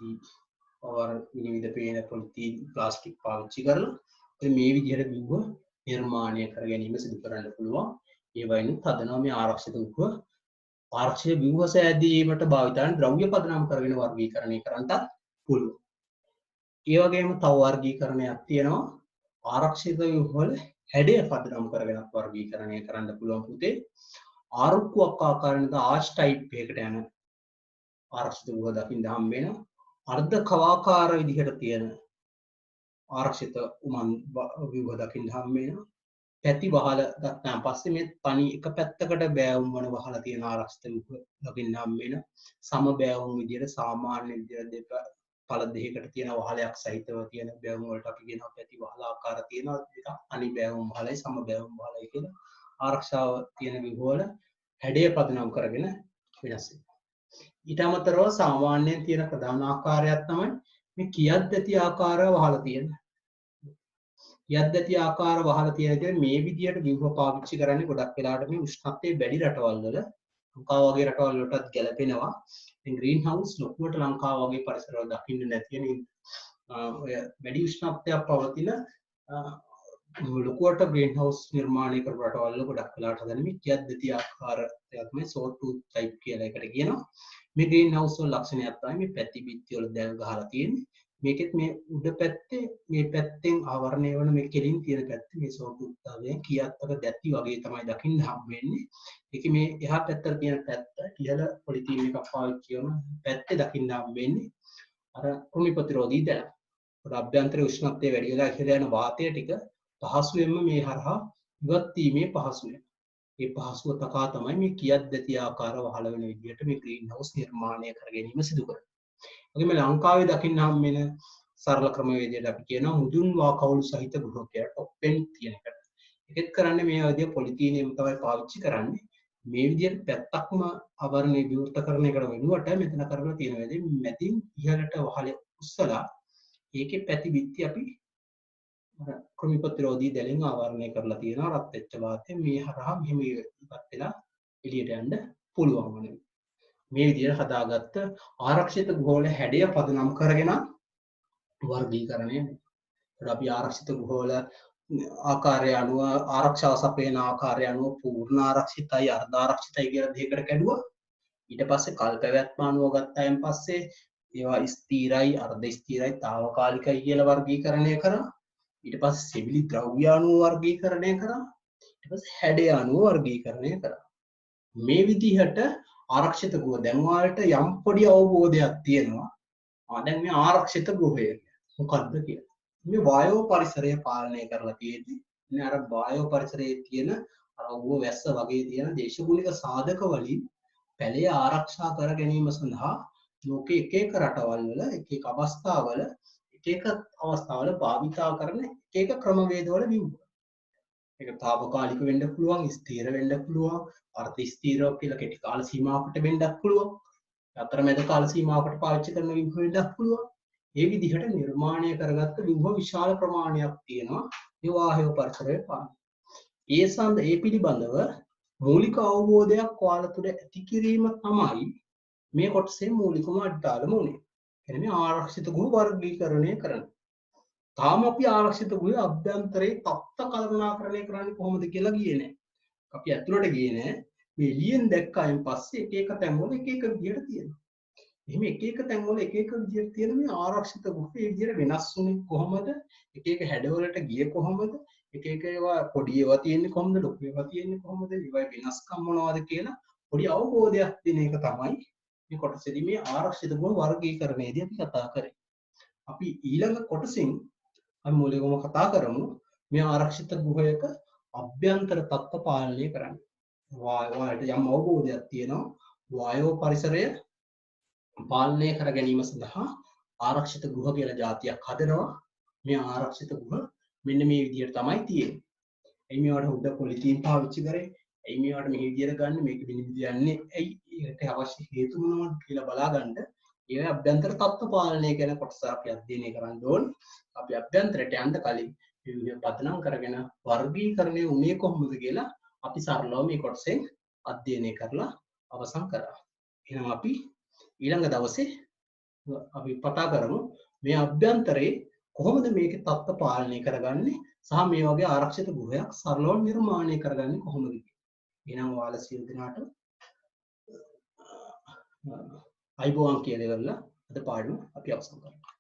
or විවිධ පේන පොලිතීන් ප්ලාස්ටික් පාවිච්චි කරලා මේ විදිහට ව්‍යුහ නිර්මාණය කර ගැනීම සිදු කරන්න පුළුවන්. ඒ වයින් හදනවා මේ ආරක්ෂිත ව්‍යුහ. ආරක්ෂිත ව්‍යුහ සෑදීමට භාවිතාන ද්‍රව්‍ය පදනම් කරගෙන වර්ගීකරණය කරන්නත් පුළුවන්. ඒ වගේම තව වර්ගීකරණයක් තියෙනවා ආරක්ෂිත ව්‍යුහ වල හැඩය පදනම් කරගෙන වර්ගීකරණය කරන්න පුළුවන් පුතේ. ආරුක්කුවක් ආකාරයට ආච් ටයිප් එකකට යන ආරක්ෂිත ව්‍යුහ දකින්න හම්බ වෙනවා. අර්ධ කවාකාර විදිහට තියෙන ආරක්ෂිත උමන් ව්‍යුහ දකින්න හම්බ වෙනවා. පැති වහල ගත්තාන් පස්සේ මේ තනි එක පැත්තකට බෑවුම් වන වහලා තියෙන ආරක්ෂිත ව්‍යුහ දකින්න හම්බ වෙනවා. සම බෑවුම් විදිහට සාමාන්‍ය විදිහට පළ දෙකකට තියෙන වහලයක් සහිතව තියෙන බෑවුම් වලට අපි කියනවා පැති වහල ආකාර තියෙනවා. දෙක අනි බෑවුම් වහලයි සම බෑවුම් වහලයි කියලා ආරක්ෂාව තියෙන ව්‍යුහ වල හැඩය පදනම් කරගෙන වෙනස් වෙනවා. ඊට අමතරව සාමාන්‍යයෙන් තියෙන ප්‍රධාන ආකාරයක් තමයි මේ කියද්දති ආකාර වහලා තියෙන. කියද්දති ආකාර වහලා තියෙන විදිහට මේ විදිහට ව්‍යුහ පාවිච්චි කරන්නේ ගොඩක් වෙලාවට මේ උෂ්ණත්වයේ වැඩි රටවල් වල ලංකාව වගේ රටවල් වලටත් ගැලපෙනවා. ඉතින් ග්‍රීන් හවුස් ලොකුවට ලංකාව වගේ පරිසරවල දකින්න නැති වෙන ඔය වැඩි උෂ්ණත්වයක් පවතින ලොකුවට ග්‍රීන් හවුස් නිර්මාණය කරපු රටවල් වල ගොඩක් වෙලාවට හදන්නේ මේ කියද්දති ආකාර එකක් මේ සෝට් ටූත් ටයිප් කියලා එකට කියනවා. මේ ග්‍රීන් හවුස් වල ලක්ෂණයක් තමයි මේ පැති බිත්ති වල දැල් ගහලා තියෙන්නේ. මේකෙත් මේ උඩ පැත්තේ මේ පැත්තෙන් ආවරණය වන මේ කෙලින් තියෙන පැත්තේ මේ සෝට් ටූත් තාවයෙන් කීයක්ක දැති වගේ තමයි දකින්න හම්බ වෙන්නේ. ඒකේ මේ එහා පැත්තට තියෙන පැත්ත ඉහළ පොලිතීන් එකක් පාවිච්චි කරන පැත්තේ දකින්න හම්බ වෙන්නේ අර කෘමි ප්‍රතිරෝධී දැල්. ඒකට අභ්‍යන්තර උෂ්ණත්වය වැඩි වෙලා ඉහළ යන වාතය ටික පහසුවෙන්ම මේ හරහා ඉවත් වීමේ පහසුව. ඒ පහසුව තකා තමයි මේ කියද්දති ආකාර වහල වෙන විදිහට මේ ග්‍රීන් හවුස් නිර්මාණය කර ගැනීම සිදු කරන්නේ. වගේම ලංකාවේ දකින්න හම් වෙන සරල ක්‍රමවේදයට අපි කියනවා මුදුන් වාකවුළු සහිත ගෘහකයක් ටොප් පෙන් තියෙන එකට. ඒකත් කරන්නේ මේ විදිහ පොලිතීනියම් තමයි පාවිච්චි කරන්නේ. මේ විදිහට පැත්තක්ම ආවරණය විවෘත කරන එකට වෙනුවට මෙතන කරලා තියෙන වෙලෙ මැදින් ඉහළට වහලේ උස්සලා ඒකේ පැති බිත්ති අපි කෘමි ප්‍රතිරෝධී දැලින් ආවරණය කරලා තියෙනවා. රත් වෙච්ච වාතය මේ හරහා මෙහෙම ඉවත් වෙලා එළියට යන්න පුළුවන් වෙනවා. මේ විදිහට හදාගත්ත ආරක්ෂිත ගෘහවල හැඩය පදනම් කරගෙන වර්ගීකරණය. අපි ආරක්ෂිත ගෘහවල ආකාරය අනුව ආරක්ෂාව සපයන ආකාරය අනුව පූර්ණ ආරක්ෂිතයි අර්ධ ආරක්ෂිතයි කියලා දෙකකට කැඩුවා. ඊට පස්සේ කල් පැවැත්ම අනුව ගත්තායින් පස්සේ ඒවා ස්ථිරයි අර්ධ ස්ථිරයි తాවකාලිකයි කියලා වර්ගීකරණය කරා. ඊට පස්සේ සිවිලි ද්‍රව්‍ය අනුව වර්ගීකරණය කරා. ඊට පස්සේ හැඩය අනුව වර්ගීකරණය කරා. මේ විදිහට ආරක්ෂිත ගෘහ දැන් ඔයාලට යම් පොඩි අවබෝධයක් තියෙනවා. දැන් මේ ආරක්ෂිත ගෘහය මොකක්ද කියලා. මේ වායෝ පරිසරය පාලනය කරලා තියෙන්නේ. ඉතින් අර වායෝ පරිසරයේ තියෙන අර උව වැස්ස වගේ තියෙන දේශගුණික සාධක වලින් පැලය ආරක්ෂා කර ගැනීම සඳහා ලෝකයේ එක එක රටවල් වල එක එක අවස්ථාවල භාවිතා කරන එක එක ක්‍රමවේදවල විමුක්තිය. ඒක తాවකාලික වෙන්න පුළුවන්, ස්ථිර වෙන්න පුළුවන්, අර්ධ ස්ථිරව කියලා කෙටි කාල සීමාවකට වෙන්නත් පුළුවන්. අතරමැද කාල සීමාවකට පාවිච්චි කරන විමුහ වෙන්නත් පුළුවන්. මේ විදිහට නිර්මාණය කරගත්ත විමුහ විශාල ප්‍රමාණයක් තියෙනවා. මේ වායු පරිසරයේ පාලනය. ඒ පිළිබඳව මූලික අවබෝධයක් ඔයාලා තුළ ඇති කිරීම තමයි මේ කොටසේ මූලිකම අඩාලම උනේ. කියන්නේ මේ ආරක්ෂිත ගෘහ වර්ගීකරණය කරන. තාම අපි ආරක්ෂිත ගෘහයේ අභ්‍යන්තරයේ තත්ත්ව කළමනාකරණය කරන්නේ කොහොමද කියලා ගියේ නැහැ. අපි ඇතුළට ගියේ නැහැ. මේ එළියෙන් දැක්කයින් පස්සේ එක එක තැන්වල එක එක විදියට තියෙනවා. එහෙම එක එක තැන්වල එක එක විදියට තියෙන මේ ආරක්ෂිත ගෘහ ඒ විදියට වෙනස් වුනේ කොහොමද? එක එක හැඩවලට ගියේ කොහොමද? එක එක ඒවා පොඩි ඒවා තියෙන්නේ කොහොමද? ලොකු ඒවා තියෙන්නේ කොහොමද? ඒවා වෙනස්කම් මොනවද කියලා පොඩි අවබෝධයක් දෙන එක තමයි මේ කොටසේදී මේ ආරක්ෂිත ගෘහ වර්ගීකරණයේදී අපි කතා කරේ. අපි ඊළඟ කොටසින් අපි මූලිකවම කතා කරමු මේ ආරක්ෂිත ගෘහයක අභ්‍යන්තර තත්ත්ව පාලනය කරන්න. වායයට යම් අවබෝධයක් තියෙනවා වායෝ පරිසරය පාලනය කර ගැනීම සඳහා ආරක්ෂිත ගෘහ කියලා જાතියක් හදනවා. මේ ආරක්ෂිත ගෘහ මෙන්න මේ විදිහට තමයි තියෙන්නේ. එයි මේවට උඩ පොලිතීන් පාවිච්චි කරේ. එයි මේවට මේ විදිහට ගන්න මේක විනිවිද යන්නේ. එයි ඒකට අවශ්‍ය හේතු මොනවද කියලා බලා ගන්න. ඒ අභ්‍යන්තර තත්ත්ව පාලනය ගැන කොටස අපි අධ්‍යයනය කරන්න ඕනේ. අපි අභ්‍යන්තරයට යන්න කලින් මේ පදනම් කරගෙන වර්ගීකරණය උනේ කොහොමද කියලා අපි සරලව මේ කොටසෙන් අධ්‍යයනය කරලා අවසන් කරා. එහෙනම් අපි ඊළඟ දවසේ අපි කතා කරමු මේ අභ්‍යන්තරේ කොහොමද මේකේ තත්ත්ව පාලනය කරගන්නේ සහ මේ වගේ ආරක්ෂිත ගෘහයක් සරලව නිර්මාණය කරගන්නේ කොහොමද කියලා. එහෙනම් ඔයාලා සියලු දෙනාට අයිබෝවන් කියලා ඉවරලා අද පාඩම අපි අවසන් කරමු.